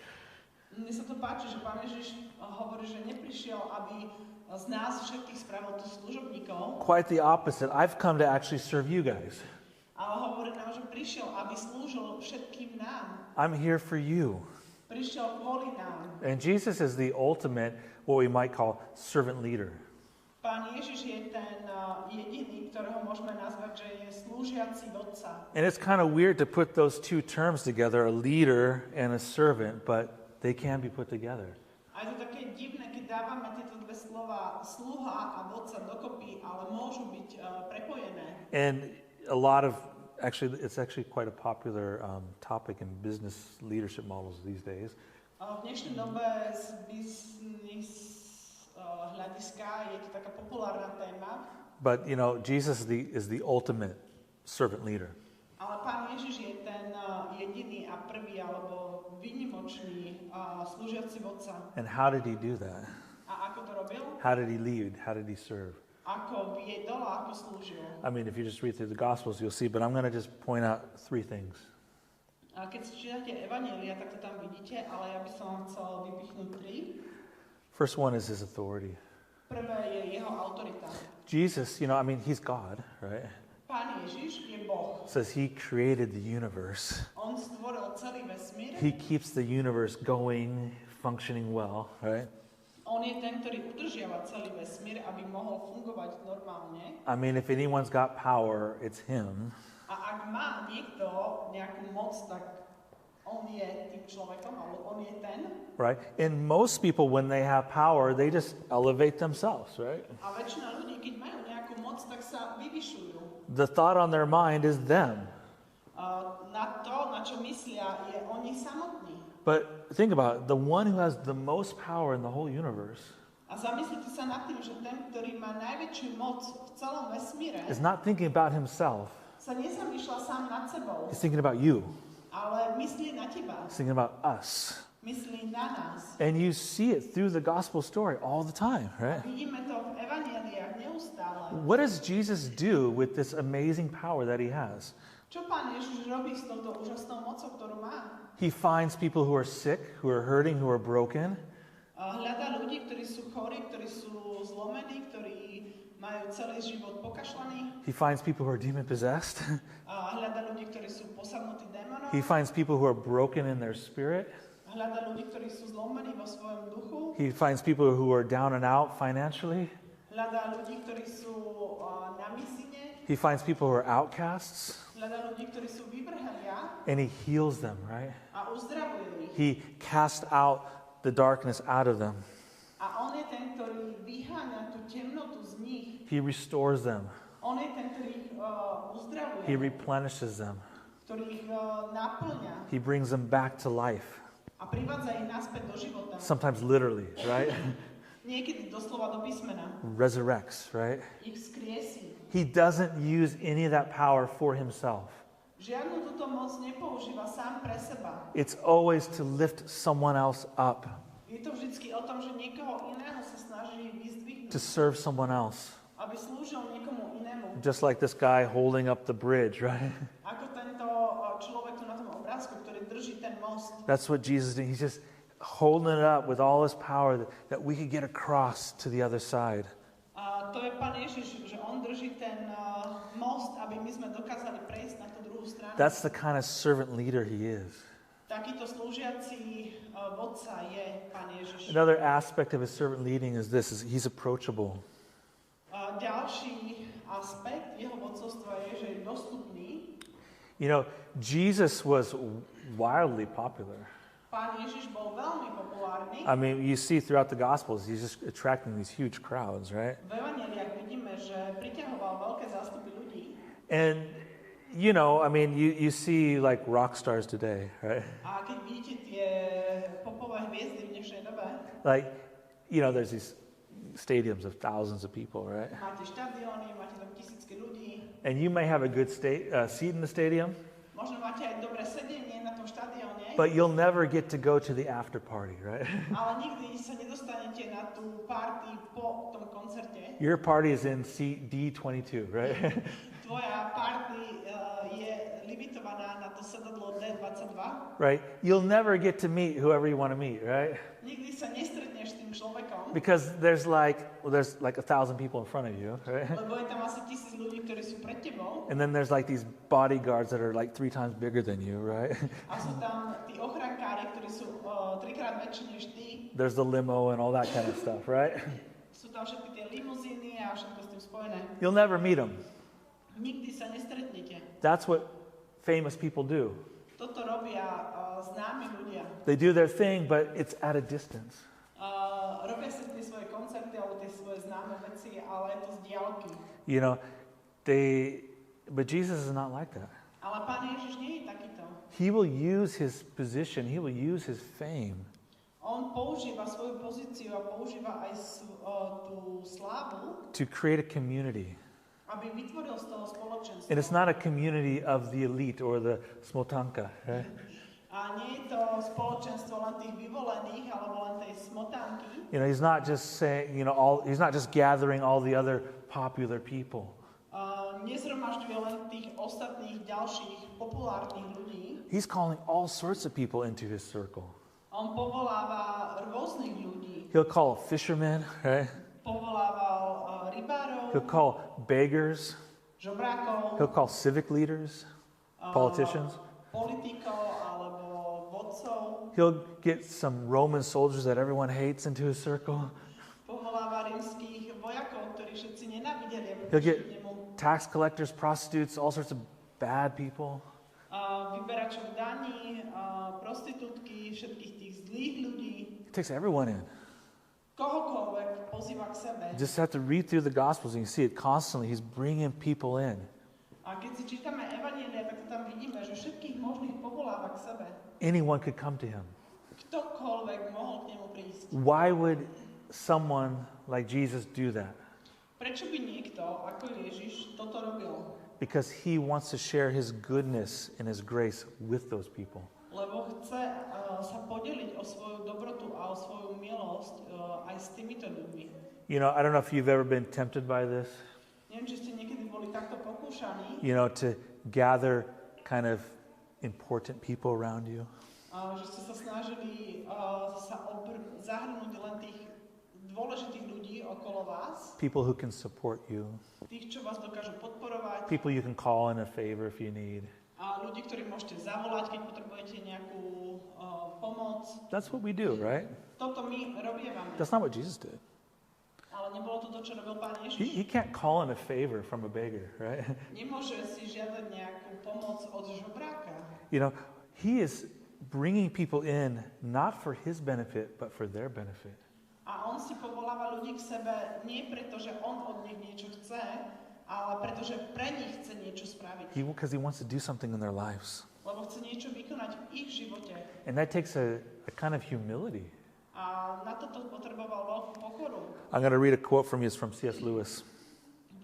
Speaker 3: Mne sa to páči, že Pán Ježiš hovorí, že neprišiel, aby z nás všetkých spravil tu služobníkov.
Speaker 2: Quite the opposite. I've come to actually serve you guys.
Speaker 3: Ale hovorí nám, že prišiel, aby slúžil všetkým nám.
Speaker 2: I'm here for you.
Speaker 3: Prišiel kvôli nám.
Speaker 2: And Jesus is the ultimate, what we might call, servant leader.
Speaker 3: Pán Ježiš je ten jediný, ktorého môžeme nazvať, že je slúžiaci vodca.
Speaker 2: And it's kind of weird to put those two terms together, a leader and a servant, but they can be put together.
Speaker 3: A je to také divné, keď dávame tieto dve slova sluha a vodca dokopy, ale môžu byť prepojené.
Speaker 2: And a lot of, it's actually quite a popular topic in business leadership models these days.
Speaker 3: V dnešnej dobe z business hľadiska je to taká populárna téma.
Speaker 2: But, you know, Jesus is the ultimate servant leader.
Speaker 3: Ale Pán Ježiš je ten jediný a prvý alebo výnimočný slúžiaci vodca.
Speaker 2: And how did he do that?
Speaker 3: A ako to robil?
Speaker 2: How did he lead? How did he serve?
Speaker 3: Ako viedol a ako slúžil.
Speaker 2: I mean, if you just read through the Gospels, you'll see, but I'm going to just point out three things.
Speaker 3: A keď si čítate Evanjelia, tak to tam vidíte, ale ja by som vám chcel vypichnúť tri.
Speaker 2: First one is his authority.
Speaker 3: Prvé je jeho autorita.
Speaker 2: Jesus, you know, I mean, he's God, right?
Speaker 3: Pán Ježiš je Boh.
Speaker 2: It says he created the universe.
Speaker 3: On stvoril celý vesmír.
Speaker 2: He keeps the universe going, functioning well, right?
Speaker 3: On je ten, ktorý udržiava celý vesmír, aby mohol fungovať normálne.
Speaker 2: I mean, if anyone's got power, it's him.
Speaker 3: A ak má niekto nejakú moc, tak on je tým človekom, alebo on je ten.
Speaker 2: Right? And most people, when they have power, they just elevate themselves, right?
Speaker 3: A väčšina ľudí, keď majú nejakú moc, tak sa vyvyšujú.
Speaker 2: The thought on their mind is them.
Speaker 3: Na to, na čo myslia, je oni samotní.
Speaker 2: But think about it, the one who has the most power in the whole universe
Speaker 3: A zamyslite sa nad tým, že ten, ktorý má najväčšiu moc v celom vesmíre,
Speaker 2: is not thinking about himself.
Speaker 3: sa nezamýšľa sám nad sebou,
Speaker 2: He's thinking about you.
Speaker 3: ale myslí na teba,
Speaker 2: He's thinking about us.
Speaker 3: myslí na nás.
Speaker 2: And you see it through the gospel story all the time, right?
Speaker 3: Vidíme to v evanjeliách neustále.
Speaker 2: What does Jesus do with this amazing power that he has?
Speaker 3: Čo Pán Ježiš robí s touto úžasnou mocou, ktorú má?
Speaker 2: He finds people who are sick, who are hurting, who are broken.
Speaker 3: Hľadá ľudí, ktorí sú chorí, ktorí sú zlomení, ktorí majú celý život pokašľaný.
Speaker 2: He finds people who are demon-possessed.
Speaker 3: Hľadá ľudí, ktorí sú posadnutí démonom.
Speaker 2: He finds people who are broken in their spirit.
Speaker 3: Hľadá ľudí, ktorí sú zlomení vo svojom duchu.
Speaker 2: He finds people who are down and out financially.
Speaker 3: Hľadá ľudí, ktorí sú na misine.
Speaker 2: He finds people who are outcasts.
Speaker 3: Hľadá ľudí, ktorí sú vyvrhelia.
Speaker 2: And he heals them, right?
Speaker 3: A uzdravuje ich.
Speaker 2: He casts out the darkness out of them.
Speaker 3: A on je ten, ktorý vyháňa tú temnotu z nich.
Speaker 2: He restores them.
Speaker 3: On je ten, ktorý ich uzdravuje.
Speaker 2: He replenishes them.
Speaker 3: Ktorý ich naplňa.
Speaker 2: He brings them back to life.
Speaker 3: A privádza ich naspäť do života.
Speaker 2: Sometimes literally, right?
Speaker 3: Niekedy doslova do písmena.
Speaker 2: Resurrects, right?
Speaker 3: Ich skriesí.
Speaker 2: He doesn't use any of that power for himself.
Speaker 3: Žiadnu túto moc nepoužíva sám pre seba.
Speaker 2: It's always to lift someone else up,
Speaker 3: Je to vždycky o tom, že niekoho iného sa snaží vyzdvihnúť,
Speaker 2: to serve someone else.
Speaker 3: aby slúžil niekomu inému.
Speaker 2: Just like this guy holding up the bridge, right?
Speaker 3: Ako tento človek tu na tom obrázku, ktorý drží ten most.
Speaker 2: That's what Jesus did. He's just holding it up with all his power that we could get across to the other side.
Speaker 3: A to je Pán Ježiš, že on drží ten most, aby my sme dokázali prejsť na tú druhú stranu.
Speaker 2: That's the kind of servant leader he is.
Speaker 3: Takýto slúžiaci vodca je Pán Ježiš.
Speaker 2: Another aspect of his servant leading is this, is he's approachable.
Speaker 3: Ďalší aspekt jeho vodcovstva je, že je dostupný.
Speaker 2: You know, Jesus was wildly popular.
Speaker 3: Pán Ježiš bol veľmi populárny.
Speaker 2: I mean, you see throughout the Gospels, he's just attracting these huge crowds, right?
Speaker 3: V evanjeliách vidíme, že priťahoval veľké zástupy ľudí.
Speaker 2: And, you know, I mean, you see like rock stars today, right?
Speaker 3: A keď vidíte tie popové hviezdy v dnešnej dobe,
Speaker 2: Like, you know, there's these stadiums of thousands of people, right?
Speaker 3: máte štadióny, máte tam tisícky ľudí,
Speaker 2: And you may have a good seat in the stadium,
Speaker 3: možno máte aj dobré sedenie na tom štadióne,
Speaker 2: but you'll never get to go to the after party, right?
Speaker 3: ale nikdy sa nedostanete na tú party po tom koncerte.
Speaker 2: Your party is in seat D22, right?
Speaker 3: Tvoja party je limitovaná na to sedadlo D22.
Speaker 2: Right? You'll never get to meet whoever you want to meet, right?
Speaker 3: Nikdy sa nestretneš s tým človekom,
Speaker 2: Because there's like 1,000 people in front of you, right?
Speaker 3: lebo je tam asi 1000 ľudí, ktorí sú pred tebou.
Speaker 2: And then there's like these bodyguards that are like 3 times bigger than you, right?
Speaker 3: A sú tam tí ochrankári, ktorí sú trikrát väčší než ty.
Speaker 2: There's the limo and all that kind of stuff, right?
Speaker 3: Sú tam všetky tie limuzíny a všetko s tým spojené.
Speaker 2: You'll never meet them.
Speaker 3: Nikdy sa nestretnete.
Speaker 2: That's what famous people do.
Speaker 3: Toto robia známi ľudia.
Speaker 2: They do their thing, but it's at a distance.
Speaker 3: Robia si tie svoje koncerty alebo tie svoje známe veci, ale je to z diaľky.
Speaker 2: You know, but Jesus is not like that.
Speaker 3: Ale Pán Ježiš nie je takýto.
Speaker 2: He will use his position, he will use his fame
Speaker 3: On používa svoju pozíciu a používa aj tú slávu,
Speaker 2: to create a community.
Speaker 3: aby vytvoril z toho spoločenstvo.
Speaker 2: And it's not a community of the elite or the smotanka, right?
Speaker 3: A nie je to spoločenstvo len tých vyvolených alebo len tej smotánky.
Speaker 2: You know, he's not just saying, you know, he's not just gathering all the other popular people.
Speaker 3: Nezhromažďuje len tých ostatných ďalších populárnych ľudí.
Speaker 2: He's calling all sorts of people into his circle.
Speaker 3: On povoláva rôznych ľudí.
Speaker 2: He'll call fishermen, right?
Speaker 3: Povolával rybárov,
Speaker 2: He'll call beggars.
Speaker 3: žobrákov,
Speaker 2: He'll call civic leaders, politicians.
Speaker 3: politikov alebo vodcov.
Speaker 2: He'll get some Roman soldiers that everyone hates into his circle.
Speaker 3: Povoláva rímskych vojakov, ktorí všetci nenávideli, aby
Speaker 2: He'll
Speaker 3: prišli
Speaker 2: get
Speaker 3: k nemu.
Speaker 2: tax collectors, prostitutes, all sorts of bad people.
Speaker 3: Vyberačov daní, prostitútky, všetkých tých zlých ľudí.
Speaker 2: He takes everyone in.
Speaker 3: Kohokoľvek pozýva k sebe.
Speaker 2: You just have to read through the Gospels and you see it constantly. He's bringing people in.
Speaker 3: A keď si čítame Evanjelia, tak to tam vidíme, že všetkých možných povoláva k sebe.
Speaker 2: Anyone could come to him.
Speaker 3: Ktokoľvek mohol k nemu prísť.
Speaker 2: Why would someone like Jesus do that?
Speaker 3: Prečo by niekto, ako Ježiš, toto robil?
Speaker 2: Because he wants to share his goodness and his grace with those people.
Speaker 3: Lebo chce sa podeliť o svoju dobrotu a o svoju milosť aj s týmito ľuďmi.
Speaker 2: You know, I don't know if you've ever been tempted by this,
Speaker 3: Neviem, či ste niekedy boli takto pokúšaní,
Speaker 2: you know, to gather kind of important people around you.
Speaker 3: Že ste sa snažili zahrnúť len tých dôležitých ľudí okolo vás,
Speaker 2: People who can support you.
Speaker 3: tých, čo vás dokážu podporovať,
Speaker 2: People you can call in a favor if you need.
Speaker 3: a ľudí, ktorých môžete zavolať, keď potrebujete nejakú pomoc.
Speaker 2: That's what we do, right?
Speaker 3: Toto my robievame.
Speaker 2: That's not what Jesus did.
Speaker 3: Ale nebolo to to, čo robil Pán
Speaker 2: He
Speaker 3: Ježiš.
Speaker 2: can't call in a favor from a beggar, right?
Speaker 3: Nemôže si žiadať nejakú pomoc od žobráka.
Speaker 2: You know, he is bringing people in not for his benefit, but for their benefit.
Speaker 3: A on si povoláva ľudí k sebe nie preto, že on od nich niečo chce, ale preto, že pre nich chce niečo spraviť.
Speaker 2: Because he wants to do something in their lives.
Speaker 3: Lebo chce niečo vykonať v ich živote.
Speaker 2: And that takes a kind of humility.
Speaker 3: A na toto potreboval veľkú pokoru.
Speaker 2: I'm going to read a quote from you. It's from C.S. Lewis.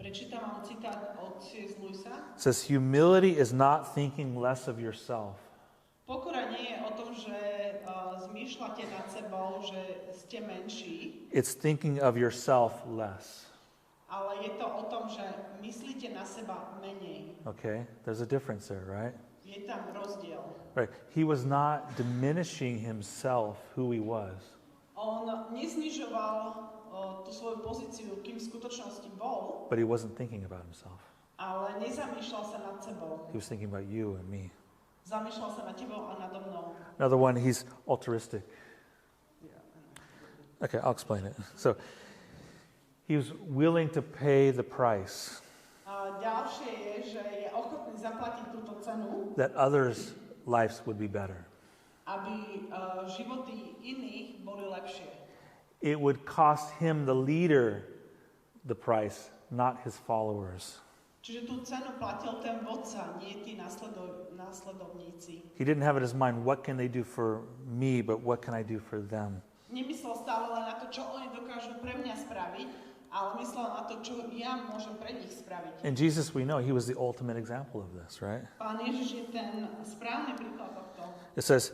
Speaker 3: Prečítam vám citát od C.S. Lewisa.
Speaker 2: It says, humility is not thinking less of yourself.
Speaker 3: Pokora nie je o tom, že zmýšľate nad sebou, že ste menší,
Speaker 2: It's thinking of yourself less.
Speaker 3: ale je to o tom, že myslíte na seba menej.
Speaker 2: Okay? There's a difference there, right?
Speaker 3: Je tam rozdiel.
Speaker 2: Right. He was not diminishing himself, who he was.
Speaker 3: On neznižoval tú svoju pozíciu, kým v skutočnosti bol,
Speaker 2: But he wasn't thinking about himself.
Speaker 3: ale nezamýšľal sa nad sebou.
Speaker 2: He was thinking about you and me.
Speaker 3: Zamýšľal sa nad tebou a nado mnou.
Speaker 2: Another one, he's altruistic. Okay, I'll explain it. So, he was willing to pay the price
Speaker 3: A ďalšie je, že je ochotný zaplatiť túto cenu,
Speaker 2: that others' lives would be better.
Speaker 3: aby životy iných boli lepšie.
Speaker 2: It would cost him, the leader, the price, not his followers.
Speaker 3: Čiže tú cenu platil ten vodca, nie tí následovníci.
Speaker 2: He didn't have in his mind, what can they do for me, but what can I do for them?
Speaker 3: Nemyslel stále len na to, čo oni dokážu pre mňa spraviť, ale myslel na to, čo ja môžem pre nich spraviť.
Speaker 2: And Jesus, we know, he was the ultimate example of this, right?
Speaker 3: Pán Ježiš je ten správny príklad tohto.
Speaker 2: It says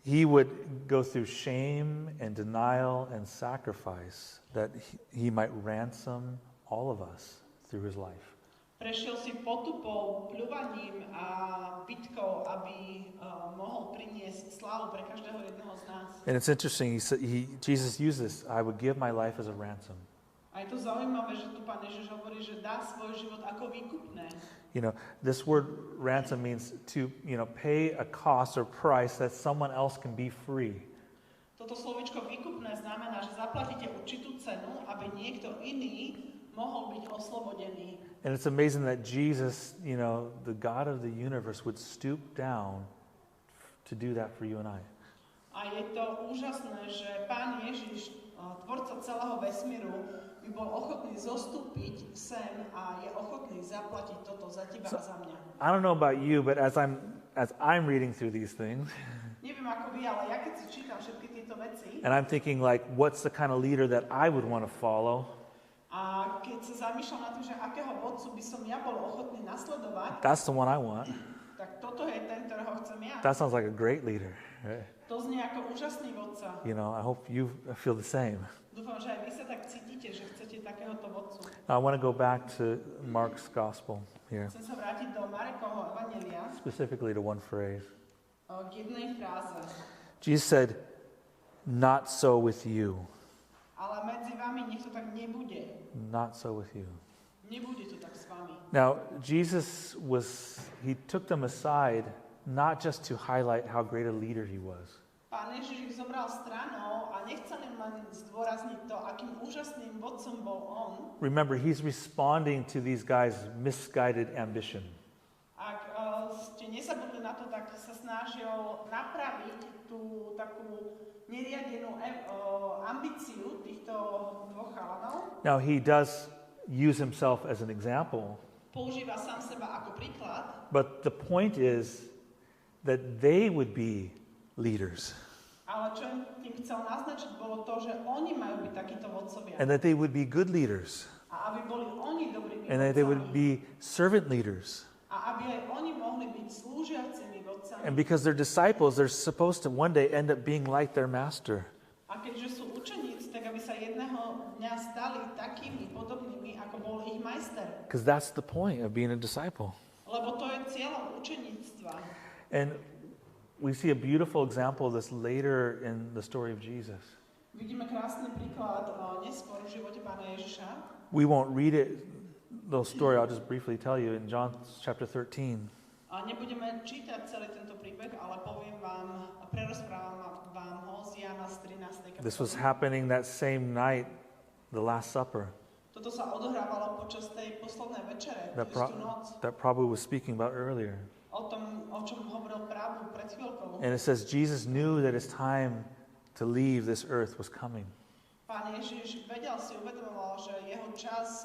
Speaker 2: he would go through shame and denial and sacrifice that he might ransom all of us through his life.
Speaker 3: Prešiel si potupou, pľúvaním a bitkou, aby mohol priniesť slávu pre každého jedného z nás.
Speaker 2: And it's interesting, Jesus used this, I would give my life as a ransom.
Speaker 3: A je to zaujímavé, že tu Pán Ježiš hovorí, že dá svoj život ako výkupné.
Speaker 2: You know, this word ransom means to, pay a cost or price that someone else can be free.
Speaker 3: To Toto slovíčko výkupné znamená, že zaplatíte určitú cenu, aby niekto iný mohol byť oslobodený.
Speaker 2: And it's amazing that Jesus, you know, the God of the universe, would stoop down to do that for you and I.
Speaker 3: A je to úžasné, že Pán Ježiš, tvorca celého vesmíru, by bol ochotný zostúpiť sem a je ochotný zaplatiť toto za teba a za mňa.
Speaker 2: I don't know about you, but as I'm reading through these things,
Speaker 3: Neviem ako vy, ale ja keď si čítam všetky tieto veci
Speaker 2: and I'm thinking like, what's the kind of leader that I would want to follow?
Speaker 3: a keď sa zamýšľam na tým, že akého vodcu by som ja bol ochotný nasledovať,
Speaker 2: That's the one I want.
Speaker 3: tak toto je ten, ktorého chcem ja.
Speaker 2: That sounds like a great leader, right?
Speaker 3: To znie ako úžasný vodca.
Speaker 2: You know, I hope you feel the same.
Speaker 3: Dúfam, že aj vy sa tak cítite, že chcete takéhoto vodcu.
Speaker 2: Now, I want to go back to Mark's gospel here,
Speaker 3: Chcem sa vrátiť do Marekovho evanjelia
Speaker 2: specifically to one phrase.
Speaker 3: k jednej fráze.
Speaker 2: Jesus said, "Not so with you.
Speaker 3: Ale medzi vami nech to tak nebude.
Speaker 2: Not so with you."
Speaker 3: Nebude to tak s vami.
Speaker 2: Now, he took them aside not just to highlight how great a leader he was,
Speaker 3: Pán Ježiš ich zobral stranou a nechcel im len zdôrazniť to, akým úžasným vodcom bol on.
Speaker 2: Remember, he's responding to these guys' misguided ambition.
Speaker 3: Ak ste nezabudli na to, tak sa snažil napraviť tú takú neriadenú ambíciu týchto dvoch chalanov.
Speaker 2: Now, he does use himself as an example,
Speaker 3: Používa sám seba ako príklad,
Speaker 2: but the point is that they would be leaders
Speaker 3: ale čo tým chcel naznačiť, bolo to, že oni majú byť takíto vodcovia.
Speaker 2: and that they would be good leaders
Speaker 3: A aby boli oni dobrými
Speaker 2: and that they would
Speaker 3: vodcami.
Speaker 2: be servant leaders.
Speaker 3: A aby aj oni mohli byť slúžiacimi vodcami.
Speaker 2: And because they're disciples, they're supposed to one day end up being like their master.
Speaker 3: A keďže sú učeníci, tak aby sa jedného dňa stali takými podobnými, ako bol ich majster.
Speaker 2: Because that's the point of being a disciple.
Speaker 3: Lebo to je cieľom učeníctva.
Speaker 2: And we see a beautiful example of this later in the story of Jesus.
Speaker 3: Vidíme krásny príklad neskôr v živote Pána Ježiša.
Speaker 2: We won't read it, the story, I'll just briefly tell you, in John chapter 13.
Speaker 3: A nebudeme čítať celý tento príbeh, ale poviem vám, prerozprávam vám ho z Jána z 13.
Speaker 2: This was
Speaker 3: kapitoly.
Speaker 2: happening that same night, the Last Supper,
Speaker 3: Toto sa odohrávalo počas tej poslednej večere,
Speaker 2: that,
Speaker 3: tú istú noc.
Speaker 2: that Prabhu was speaking about earlier.
Speaker 3: O tom, o čom hovoril Prabhu pred chvíľkou.
Speaker 2: And it says Jesus knew that his time to leave this earth was coming.
Speaker 3: Pán Ježiš si uvedomoval, že jeho čas,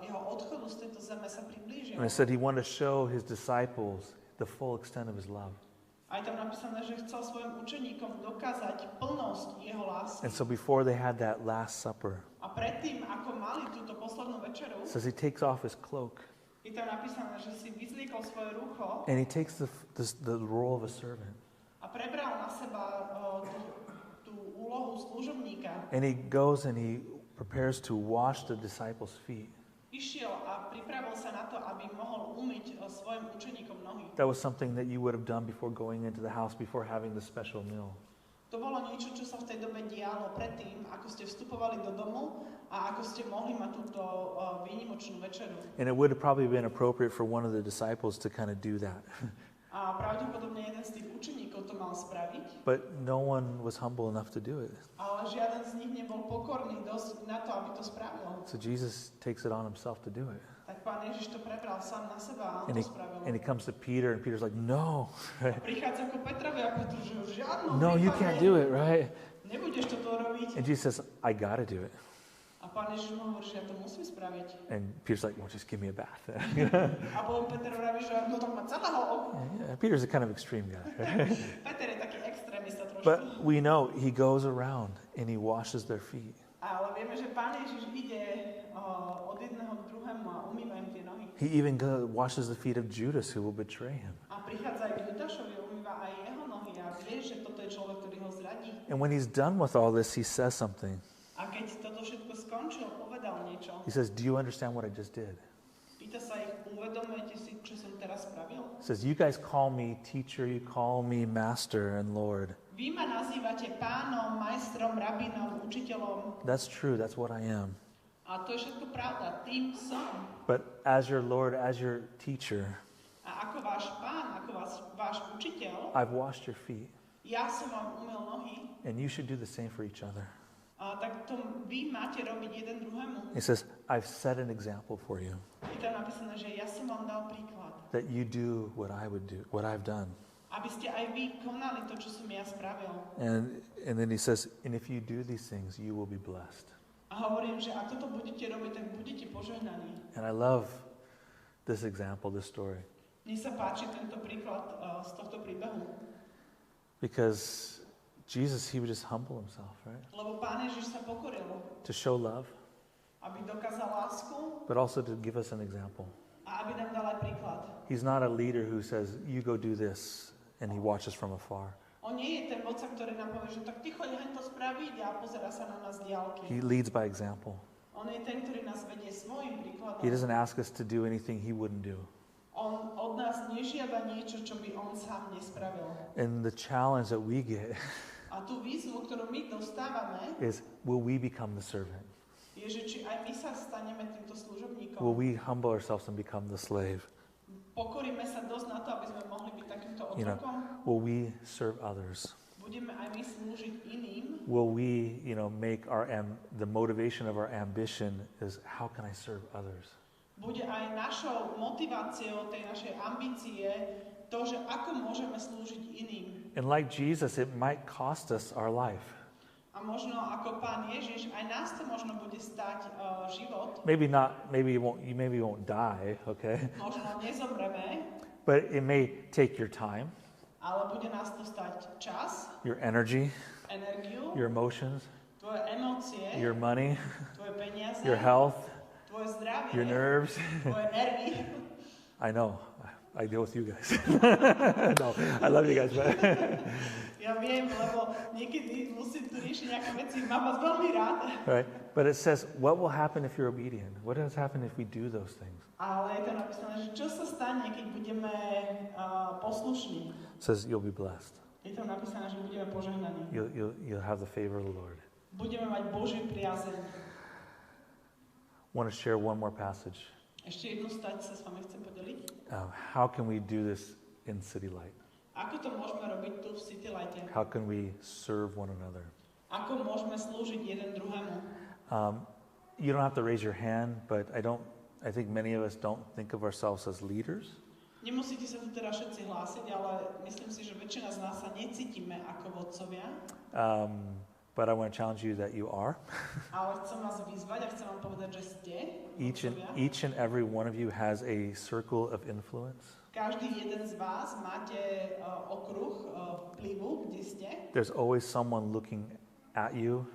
Speaker 3: jeho odchodu z tejto zeme sa priblížil.
Speaker 2: And it said he wanted to show his disciples the full extent of his love.
Speaker 3: A je tam napísané, že chcel svojim učeníkom dokázať plnosť jeho lásky.
Speaker 2: And so before they had that Last Supper,
Speaker 3: A predtým, ako mali túto poslednú večeru,
Speaker 2: it says he takes off his cloak
Speaker 3: je tam napísané, že si vyzliekol svoje rucho
Speaker 2: and he takes the role of a servant.
Speaker 3: a prebral na seba tú úlohu služobníka.
Speaker 2: And he goes and he prepares to wash the disciples' feet.
Speaker 3: Išiel a pripravil sa na to, aby mohol umyť svojim učeníkom nohy.
Speaker 2: That was something that you would have done before going into the house, before having the special meal.
Speaker 3: To bolo niečo, čo sa v tej dobe dialo predtým, ako ste vstupovali do domu a ako ste mohli mať túto výnimočnú večeru.
Speaker 2: And it would have probably been appropriate for one of the disciples to kind of do that.
Speaker 3: A pravdepodobne jeden z tých učeníkov to mal spraviť,
Speaker 2: But no one was humble enough to do it.
Speaker 3: ale žiaden z nich nebol pokorný dosť na to, aby to spravil.
Speaker 2: So Jesus takes it on himself to do it.
Speaker 3: Tak Pán Ježiš to prebral sám na seba a on
Speaker 2: And
Speaker 3: to spravil.
Speaker 2: he comes to Peter, and Peter's like, no,
Speaker 3: A prichádza ku Petrovi a Petr, že v žiadnom
Speaker 2: no, you
Speaker 3: prípade
Speaker 2: can't do it, right?
Speaker 3: nebudeš toto robiť.
Speaker 2: And Jesus says, I gotta do it.
Speaker 3: A Pán Ježiš mu hovorí, že ja to musím spraviť.
Speaker 2: And Peter's like, well, just give me a bath.
Speaker 3: A potom Peter vraví, že no tak ma celého
Speaker 2: Yeah, Peter's a kind of extreme guy. Right?
Speaker 3: Peter je taký extrémista trošku.
Speaker 2: But we know he goes around and he washes their feet.
Speaker 3: Ale vieme, že Pán Ježiš ide od jedného k druhému a umýva im tie nohy.
Speaker 2: He even washes the feet of Judas, who will betray him.
Speaker 3: A prichádza aj k Judášovi, umýva aj jeho nohy a vie, že toto je človek, ktorý ho zradí.
Speaker 2: And when he's done with all this, he says something.
Speaker 3: A keď toto všetko skončil, povedal niečo.
Speaker 2: He says, do you understand what I just did?
Speaker 3: Pýta sa ich, uvedomujete si, čo som teraz spravil?
Speaker 2: He says, you guys call me teacher, you call me master and Lord.
Speaker 3: Vy ma nazývate pánom, majstrom, rabinom, učiteľom.
Speaker 2: That's true, that's what I am.
Speaker 3: A to je všetko pravda, tým som.
Speaker 2: But as your Lord, as your teacher,
Speaker 3: A ako váš pán, ako váš učiteľ,
Speaker 2: I've washed your feet.
Speaker 3: ja som vám umyl nohy.
Speaker 2: And you should do the same for each other.
Speaker 3: Tak to vy máte robiť jeden druhému.
Speaker 2: He says, I've set an example for you.
Speaker 3: Je tam napísané, že ja som vám dal príklad.
Speaker 2: That you do what I would do, what I've done.
Speaker 3: Aby ste aj vy konali to, čo som ja spravil.
Speaker 2: And then he says, and if you do these things, you will be blessed.
Speaker 3: A hovorím, že ak toto budete robiť, tak budete požehnaní.
Speaker 2: And I love this example, this story.
Speaker 3: Mne sa páči tento príklad z tohto príbehu.
Speaker 2: Because Jesus, he would just humble himself, right?
Speaker 3: Lebo Pán Ježiš sa pokoril,
Speaker 2: To show love,
Speaker 3: aby dokázal lásku
Speaker 2: but also to give us an example.
Speaker 3: a aby nám dal aj príklad.
Speaker 2: He's not a leader who says, you go do this, and he watches from afar.
Speaker 3: On nie je ten vodca, ktorý nám povie, že tak ty choď hen to spraviť a pozerá sa na nás z diaľky.
Speaker 2: He leads by example.
Speaker 3: On je ten, ktorý nás vedie svojím príkladom.
Speaker 2: He doesn't ask us to do anything he wouldn't do.
Speaker 3: On od nás nežiada niečo, čo by on sám nespravil.
Speaker 2: And the challenge that we get
Speaker 3: A tú výzvu, ktorú my dostávame,
Speaker 2: is, will we become the servant?
Speaker 3: je, že či aj my sa staneme týmto služobníkom.
Speaker 2: Will we humble ourselves and become the slave?
Speaker 3: Pokoríme sa dosť na to, aby sme mohli byť takýmto
Speaker 2: You know,
Speaker 3: otrokom.
Speaker 2: will we serve others?
Speaker 3: Budeme aj my slúžiť iným.
Speaker 2: Will we, make the motivation of our ambition is, how can I serve others?
Speaker 3: Bude aj našou motiváciou tej našej ambície to, že ako môžeme slúžiť iným.
Speaker 2: And like Jesus, it might cost us our life.
Speaker 3: A možno ako Pán Ježiš, aj nás to možno bude stáť život.
Speaker 2: Maybe not, maybe you won't die, okay?
Speaker 3: Možno nezomreme,
Speaker 2: But it may take your time,
Speaker 3: ale bude nás to stáť čas,
Speaker 2: your energy,
Speaker 3: energiu,
Speaker 2: your emotions,
Speaker 3: tvoje emócie,
Speaker 2: your money,
Speaker 3: tvoje peniaze,
Speaker 2: your health,
Speaker 3: tvoje zdravie,
Speaker 2: your nerves.
Speaker 3: tvoje nervy.
Speaker 2: I know. I deal with you guys. No, I love you guys. But
Speaker 3: Ja viem, lebo niekedy musím tu riešiť nejaké veci, mám vás veľmi rád.
Speaker 2: right? But it says, what will happen if you're obedient? What does happen if we do those things?
Speaker 3: Ale je to napísané, že čo sa stane, keď budeme poslušní.
Speaker 2: It says you'll be blessed.
Speaker 3: Je tam napísané, že budeme požehnaní.
Speaker 2: You'll have the favor of the Lord.
Speaker 3: Budeme mať Božiu priazeň.
Speaker 2: Want to share one more passage.
Speaker 3: Ešte jednu stať sa s vami chcem podeliť.
Speaker 2: How can we do this in CityLight?
Speaker 3: Ako to môžeme robiť tu v CityLighte?
Speaker 2: How can we serve one another?
Speaker 3: Ako môžeme slúžiť jeden druhému?
Speaker 2: You don't have to raise your hand, but I think many of us don't think of ourselves as leaders.
Speaker 3: Nemusíte sa tu teda všetci hlásiť, ale myslím si, že väčšina z nás sa necítime ako vodcovia.
Speaker 2: But I want to challenge you that you are.
Speaker 3: Ale chcem vás vyzvať a chcem vám povedať, že ste vodcovia.
Speaker 2: Each and every one of you has a circle of influence.
Speaker 3: Každý jeden z vás máte okruh vplyvu, kde ste.
Speaker 2: There's always someone looking at you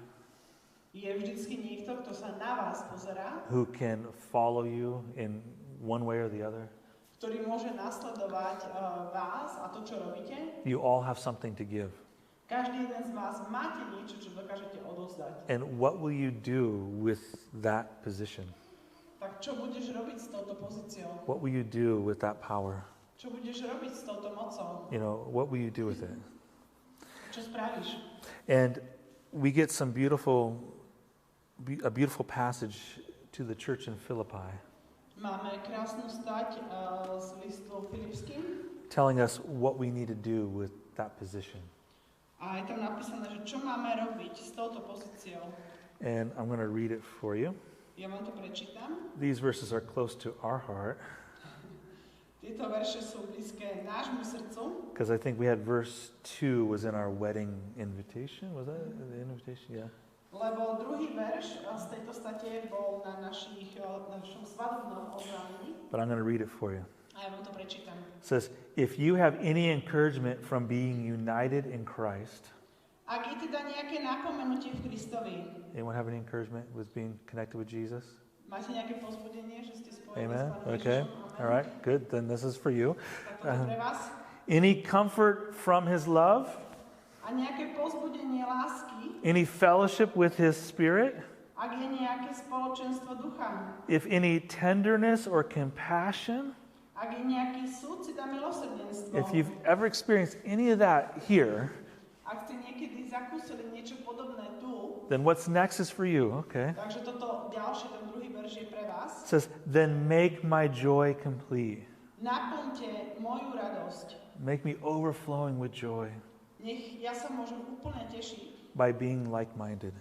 Speaker 3: Je vždycky niekto, kto sa na vás pozerá,
Speaker 2: who can follow you in one way or the other.
Speaker 3: ktorý môže nasledovať vás a to, čo robíte.
Speaker 2: You all have something to give.
Speaker 3: Každý jeden z vás máte niečo, čo dokážete odovzdať.
Speaker 2: And what will you do with that position?
Speaker 3: Tak čo budeš robiť s touto pozíciou?
Speaker 2: What will you do with that power?
Speaker 3: Čo budeš robiť s touto mocou?
Speaker 2: What will you do with it?
Speaker 3: Čo spravíš?
Speaker 2: And we get a beautiful passage to the church in Philippi,
Speaker 3: Máme krásnu stať z listu Filipským
Speaker 2: telling us what we need to do with that position.
Speaker 3: a je tam napísané, že čo máme robiť s touto pozíciou.
Speaker 2: And I'm going to read it for you.
Speaker 3: Ja vám to prečítam.
Speaker 2: These verses are close to our heart
Speaker 3: Tieto verše sú blízke nášmu srdcu.
Speaker 2: because I think we had verse 2 was in our wedding invitation. Was that the invitation? Yeah.
Speaker 3: Lebo druhý verš z tejto state bol na našom svadobnom oznámení.
Speaker 2: But I'm going to read it for you.
Speaker 3: A ja vám to prečítam.
Speaker 2: It says, if you have any encouragement from being united in Christ.
Speaker 3: Ak je teda nejaké napomenutie v Kristovi,
Speaker 2: Anyone have any encouragement with being connected with Jesus?
Speaker 3: máte nejaké povzbudenie, že ste spojení
Speaker 2: Amen.
Speaker 3: s Pánom
Speaker 2: Okay.
Speaker 3: Ježišom?
Speaker 2: All right. Good. Then this is for you.
Speaker 3: Tak to je pre vás.
Speaker 2: Any comfort from his love?
Speaker 3: A nejaké povzbudenie lásky,
Speaker 2: Any fellowship with his spirit?
Speaker 3: ak je nejaké spoločenstvo ducha,
Speaker 2: If any tenderness or compassion?
Speaker 3: ak je nejaký súcit a milosrdenstvo,
Speaker 2: If you've ever experienced any of that here,
Speaker 3: ak ste niekedy zakúsili niečo podobné tu,
Speaker 2: then what's next is for you. Okay.
Speaker 3: takže toto ďalšie, ten druhý verš je pre vás.
Speaker 2: It says, then make my joy complete.
Speaker 3: Naplňte moju radosť.
Speaker 2: Make me overflowing with joy.
Speaker 3: Nech ja sa môžem úplne tešiť.
Speaker 2: by being like-minded,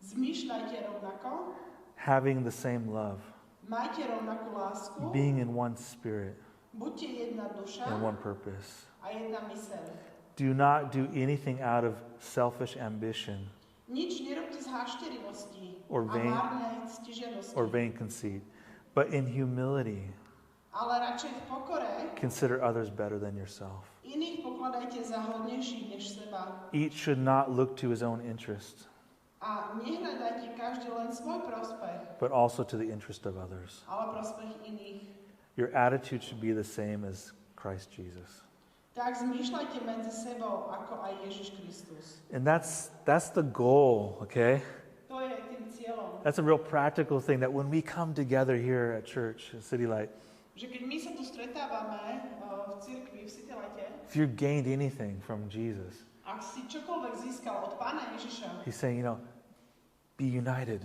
Speaker 3: Zmýšľajte rovnako,
Speaker 2: having the same love,
Speaker 3: majte rovnakú lásku,
Speaker 2: being in one spirit
Speaker 3: buďte jedna duša
Speaker 2: and one purpose.
Speaker 3: a jedna myseľ.
Speaker 2: Do not do anything out of selfish ambition
Speaker 3: Nič nerobte z hášterivosti
Speaker 2: Or
Speaker 3: a
Speaker 2: vain-
Speaker 3: márnej ctižiadosti,
Speaker 2: or vain conceit, but in humility
Speaker 3: ale radšej v pokore
Speaker 2: consider others better than yourself.
Speaker 3: iných pokladajte za hodnejších než seba.
Speaker 2: Each should not look to his own interest,
Speaker 3: A nehľadajte každý len svoj prospech,
Speaker 2: but also to the interest of others.
Speaker 3: ale prospech iných.
Speaker 2: Your attitude should be the same as Christ Jesus.
Speaker 3: Tak zmýšľajte medzi sebou, ako aj Ježiš Kristus.
Speaker 2: And that's the goal, okay?
Speaker 3: To je tým cieľom.
Speaker 2: That's a real practical thing that when we come together here at church, at CityLight,
Speaker 3: Že keď my sa tu stretávame v cirkvi, v CityLighte,
Speaker 2: if you gained anything from Jesus,
Speaker 3: ak si čokoľvek získal od Pána Ježiša
Speaker 2: he's saying, be united,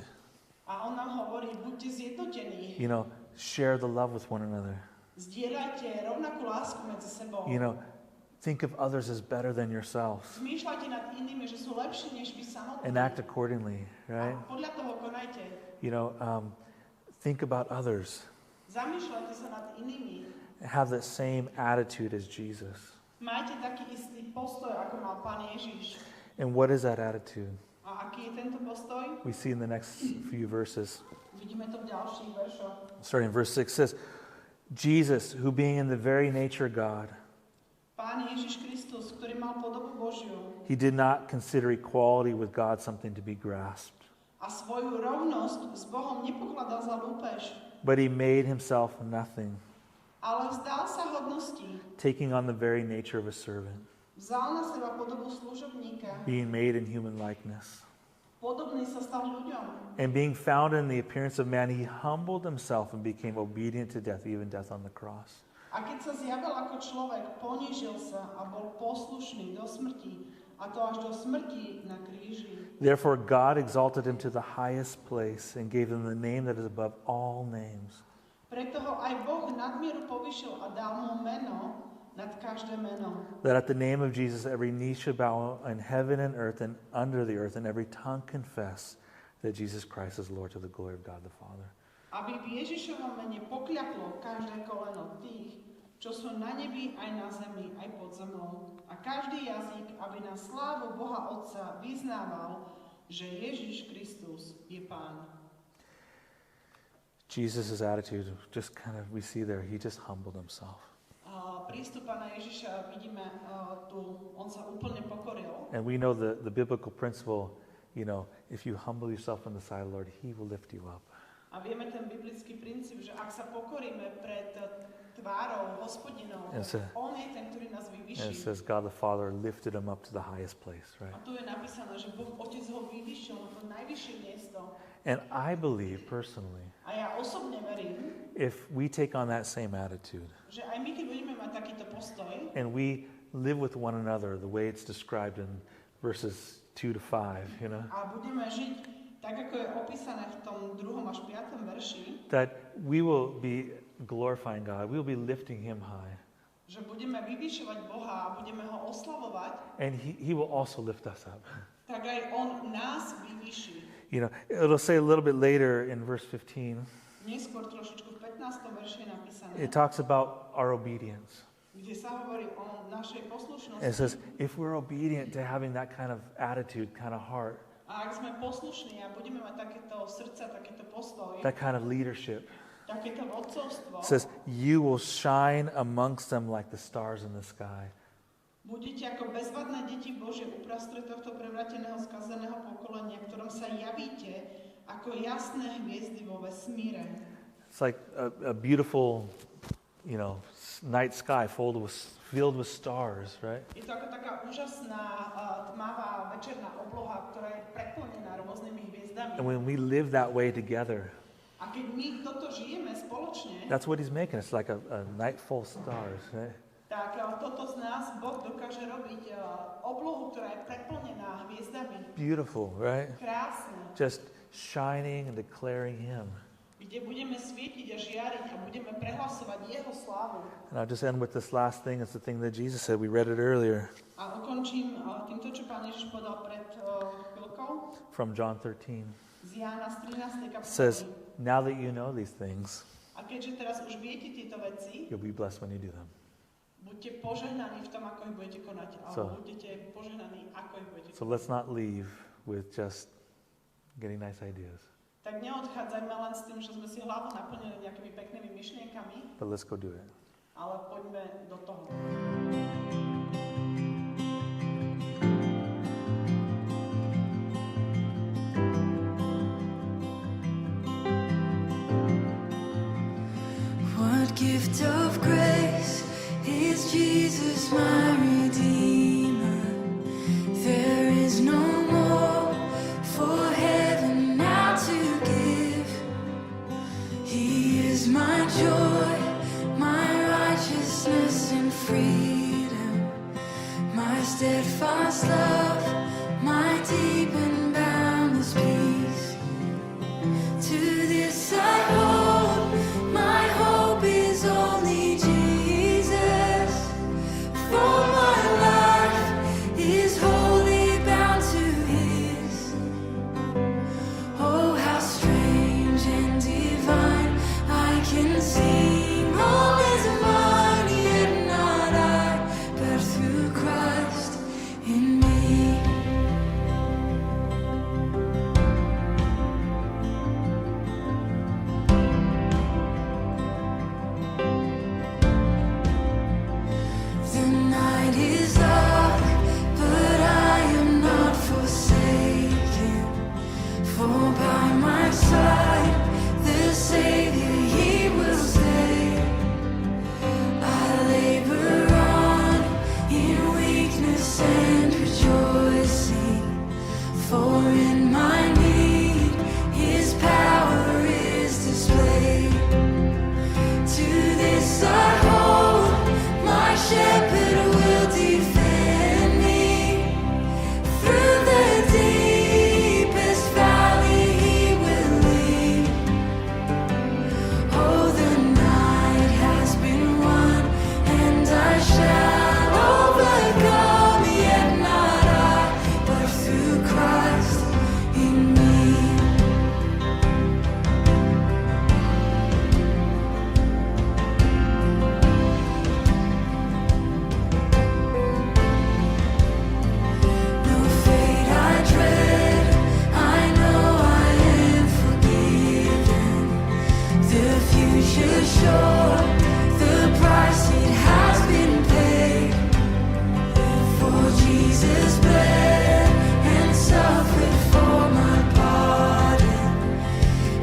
Speaker 3: a on nám hovorí, buďte zjednotení,
Speaker 2: share the love with one another.
Speaker 3: zdieľajte rovnakú lásku medzi sebou.
Speaker 2: Think of others as better than yourselves
Speaker 3: Zmýšľajte nad inými, že sú lepší než vy samotní.
Speaker 2: and act accordingly, right?
Speaker 3: A podľa toho konajte.
Speaker 2: Think about others.
Speaker 3: Zamýšľajte sa nad inými.
Speaker 2: Have that same attitude as Jesus.
Speaker 3: Majte taký istý postoj, ako mal Pán Ježiš.
Speaker 2: And what is that attitude?
Speaker 3: A aký je tento postoj?
Speaker 2: We see in the next few verses.
Speaker 3: Vidíme to v ďalších veršoch.
Speaker 2: Starting in verse 6 says, Jesus, who being in the very nature God,
Speaker 3: Pán Ježiš Kristus, ktorý mal podobu Božiu
Speaker 2: he did not consider equality with God something to be grasped,
Speaker 3: a svoju rovnosť s Bohom nepokladal za lúpež,
Speaker 2: but he made himself nothing,
Speaker 3: ale vzdal sa hodnosti.
Speaker 2: taking on the very nature of a servant,
Speaker 3: Vzal na seba podobu služobníka.
Speaker 2: being made in human likeness.
Speaker 3: Podobný sa stal ľuďom.
Speaker 2: And being found in the appearance of man, he humbled himself and became obedient to death, even death on the cross.
Speaker 3: A keď sa zjavil ako človek, ponížil sa a bol poslušný do smrti, a to až do smrti na kríži.
Speaker 2: Therefore God exalted him to the highest place and gave him the name that is above all names,
Speaker 3: Preto ho aj Boh nadmieru povyšil a dal mu meno nad každé meno.
Speaker 2: that at the name of Jesus every knee should bow in heaven and earth and under the earth, and every tongue confess that Jesus Christ is Lord, to the glory of God the Father.
Speaker 3: Aby v Ježišovom mene pokľaklo každé koleno tých, čo sú na nebi, aj na zemi, aj pod zemou. A každý jazyk, aby na slávu Boha Otca vyznával, že Ježiš Kristus je Pán.
Speaker 2: Jesus' attitude, just kind of, we see there, he just humbled himself.
Speaker 3: Prístup Pána Ježiša vidíme tu, on sa úplne pokoril.
Speaker 2: And we know the biblical principle, if you humble yourself in the sight of the Lord, he will lift you up.
Speaker 3: A vieme ten biblický princíp, že ak sa pokoríme pred tvárou Hospodinou,
Speaker 2: And so-
Speaker 3: on je ten, ktorý nás
Speaker 2: And it
Speaker 3: vyvyší.
Speaker 2: says God the Father lifted him up to the highest place, right?
Speaker 3: A tu je napísané, že Boh Otec ho vyvyšil na to najvyššie miesto.
Speaker 2: And I believe personally,
Speaker 3: A ja osobne verím,
Speaker 2: if we take on that same attitude
Speaker 3: že aj my, keď budeme mať takýto postoj
Speaker 2: and we live with one another the way it's described in verses 2 to 5,
Speaker 3: a budeme žiť tak, ako je opísané v tom 2. až 5. verši,
Speaker 2: that we will be glorifying God, we will be lifting him high,
Speaker 3: že budeme vyvyšovať Boha a budeme ho oslavovať,
Speaker 2: and he will also lift us up.
Speaker 3: tak aj on nás vyvyší.
Speaker 2: It'll say a little bit later in verse 15,
Speaker 3: Neskôr trošičku v 15. verši je napísané,
Speaker 2: it talks about our obedience.
Speaker 3: kde sa hovorí o našej poslušnosti.
Speaker 2: It says, if we're obedient to having that kind of attitude, kind of heart,
Speaker 3: A ak sme poslušní a budeme mať takéto srdce, takéto postoj,
Speaker 2: that kind of leadership,
Speaker 3: takéto vodcovstvo,
Speaker 2: it says, you will shine amongst them like the stars in the sky.
Speaker 3: budete ako bezvadné deti Božie uprostred tohto prevráteného skazeného pokolenia, ktorom sa javíte ako jasné hviezdy vo vesmíre.
Speaker 2: It's like a beautiful, night sky filled with stars, right?
Speaker 3: Je to ako taká úžasná tmavá večerná obloha, ktorá je preplnená rôznymi hviezdami.
Speaker 2: And when we live that way together,
Speaker 3: A keď my toto žijeme spoločne,
Speaker 2: that's what he's making. It's like a night full of stars, right?
Speaker 3: tak toto z nás Boh dokáže robiť oblohu, ktorá je preplnená hviezdami.
Speaker 2: Beautiful, right?
Speaker 3: Krásne.
Speaker 2: Just shining and declaring him.
Speaker 3: Byť kde budeme svietiť a žiariť a budeme prehlasovať jeho slávu.
Speaker 2: And I'll just end with this last thing. It's the thing that Jesus said. We read it earlier
Speaker 3: A ukončím týmto, čo Pán Ježiš povedal pred chvíľkou
Speaker 2: from John 13.
Speaker 3: z Jána z 13.
Speaker 2: It says,
Speaker 3: kapitoly.
Speaker 2: now that you know these things,
Speaker 3: A keďže teraz už viete tieto veci,
Speaker 2: you'll be blessed when you do them.
Speaker 3: buďte požehnaní v tom, ako ich budete konať. Alebo budete požehnaní, ako ich budete
Speaker 2: So
Speaker 3: konať.
Speaker 2: let's not leave with just getting nice ideas,
Speaker 3: Tak neodchádzajme len s tým, že sme si hlavu naplnili nejakými peknými myšlienkami,
Speaker 2: but let's go do it.
Speaker 3: ale poďme do toho.
Speaker 1: What gift of grace is Jesus my Redeemer? There is no more for heaven now to give. He is my joy, my righteousness and freedom, my steadfast love, my deep and boundless peace. To this I hold, my hope is only Jesus. For my life is wholly bound to His. Oh, how strange and divine, I can sing all is mine, yet not I, but through Christ in me. The night is dark, but I am not forsaken. For by my side, the Savior, He will stay. I labor on in weakness and rejoicing, for in my need, His power is displayed. To this I hold, my shepherd will defend me. Through the deepest valley He will lead. Oh, the night has been won, and I shall overcome, yet not I, but through Christ in me. No fate I dread, I know I am forgiven. The future sure, the price it has been paid. For Jesus bled and suffered for my pardon,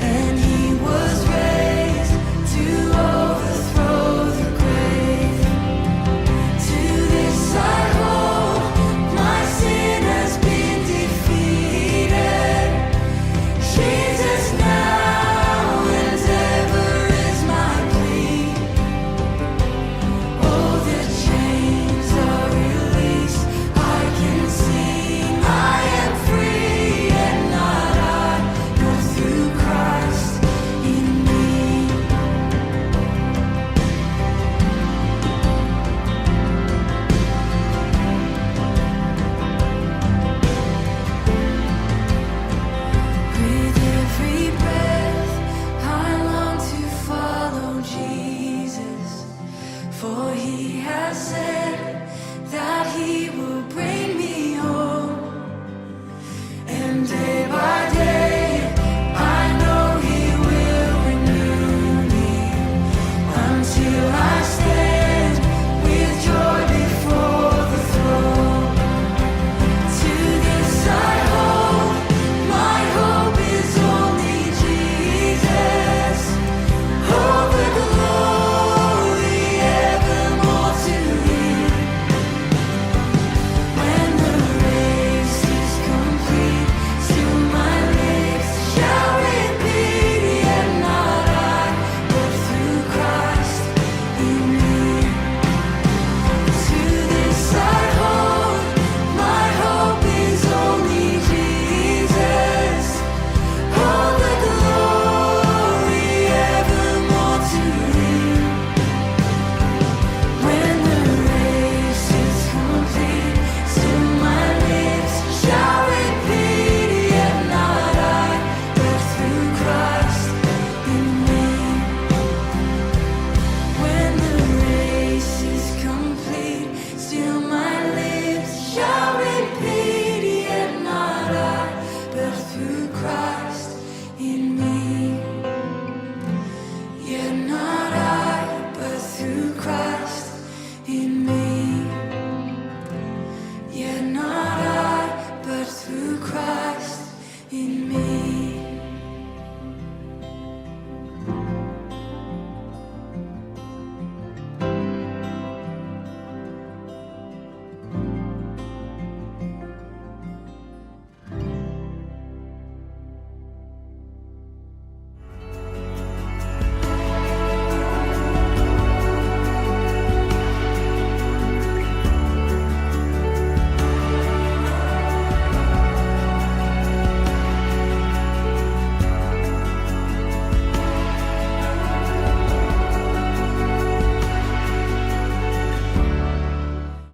Speaker 1: and He was raised to overthrow the grave. To this I hold, my sin has been defeated. Jesus now and ever is my plea. Oh, the chains are released, I can sing, I am free, and not I, but through Christ in me. With every breath, I long to follow Jesus, for He has said that He would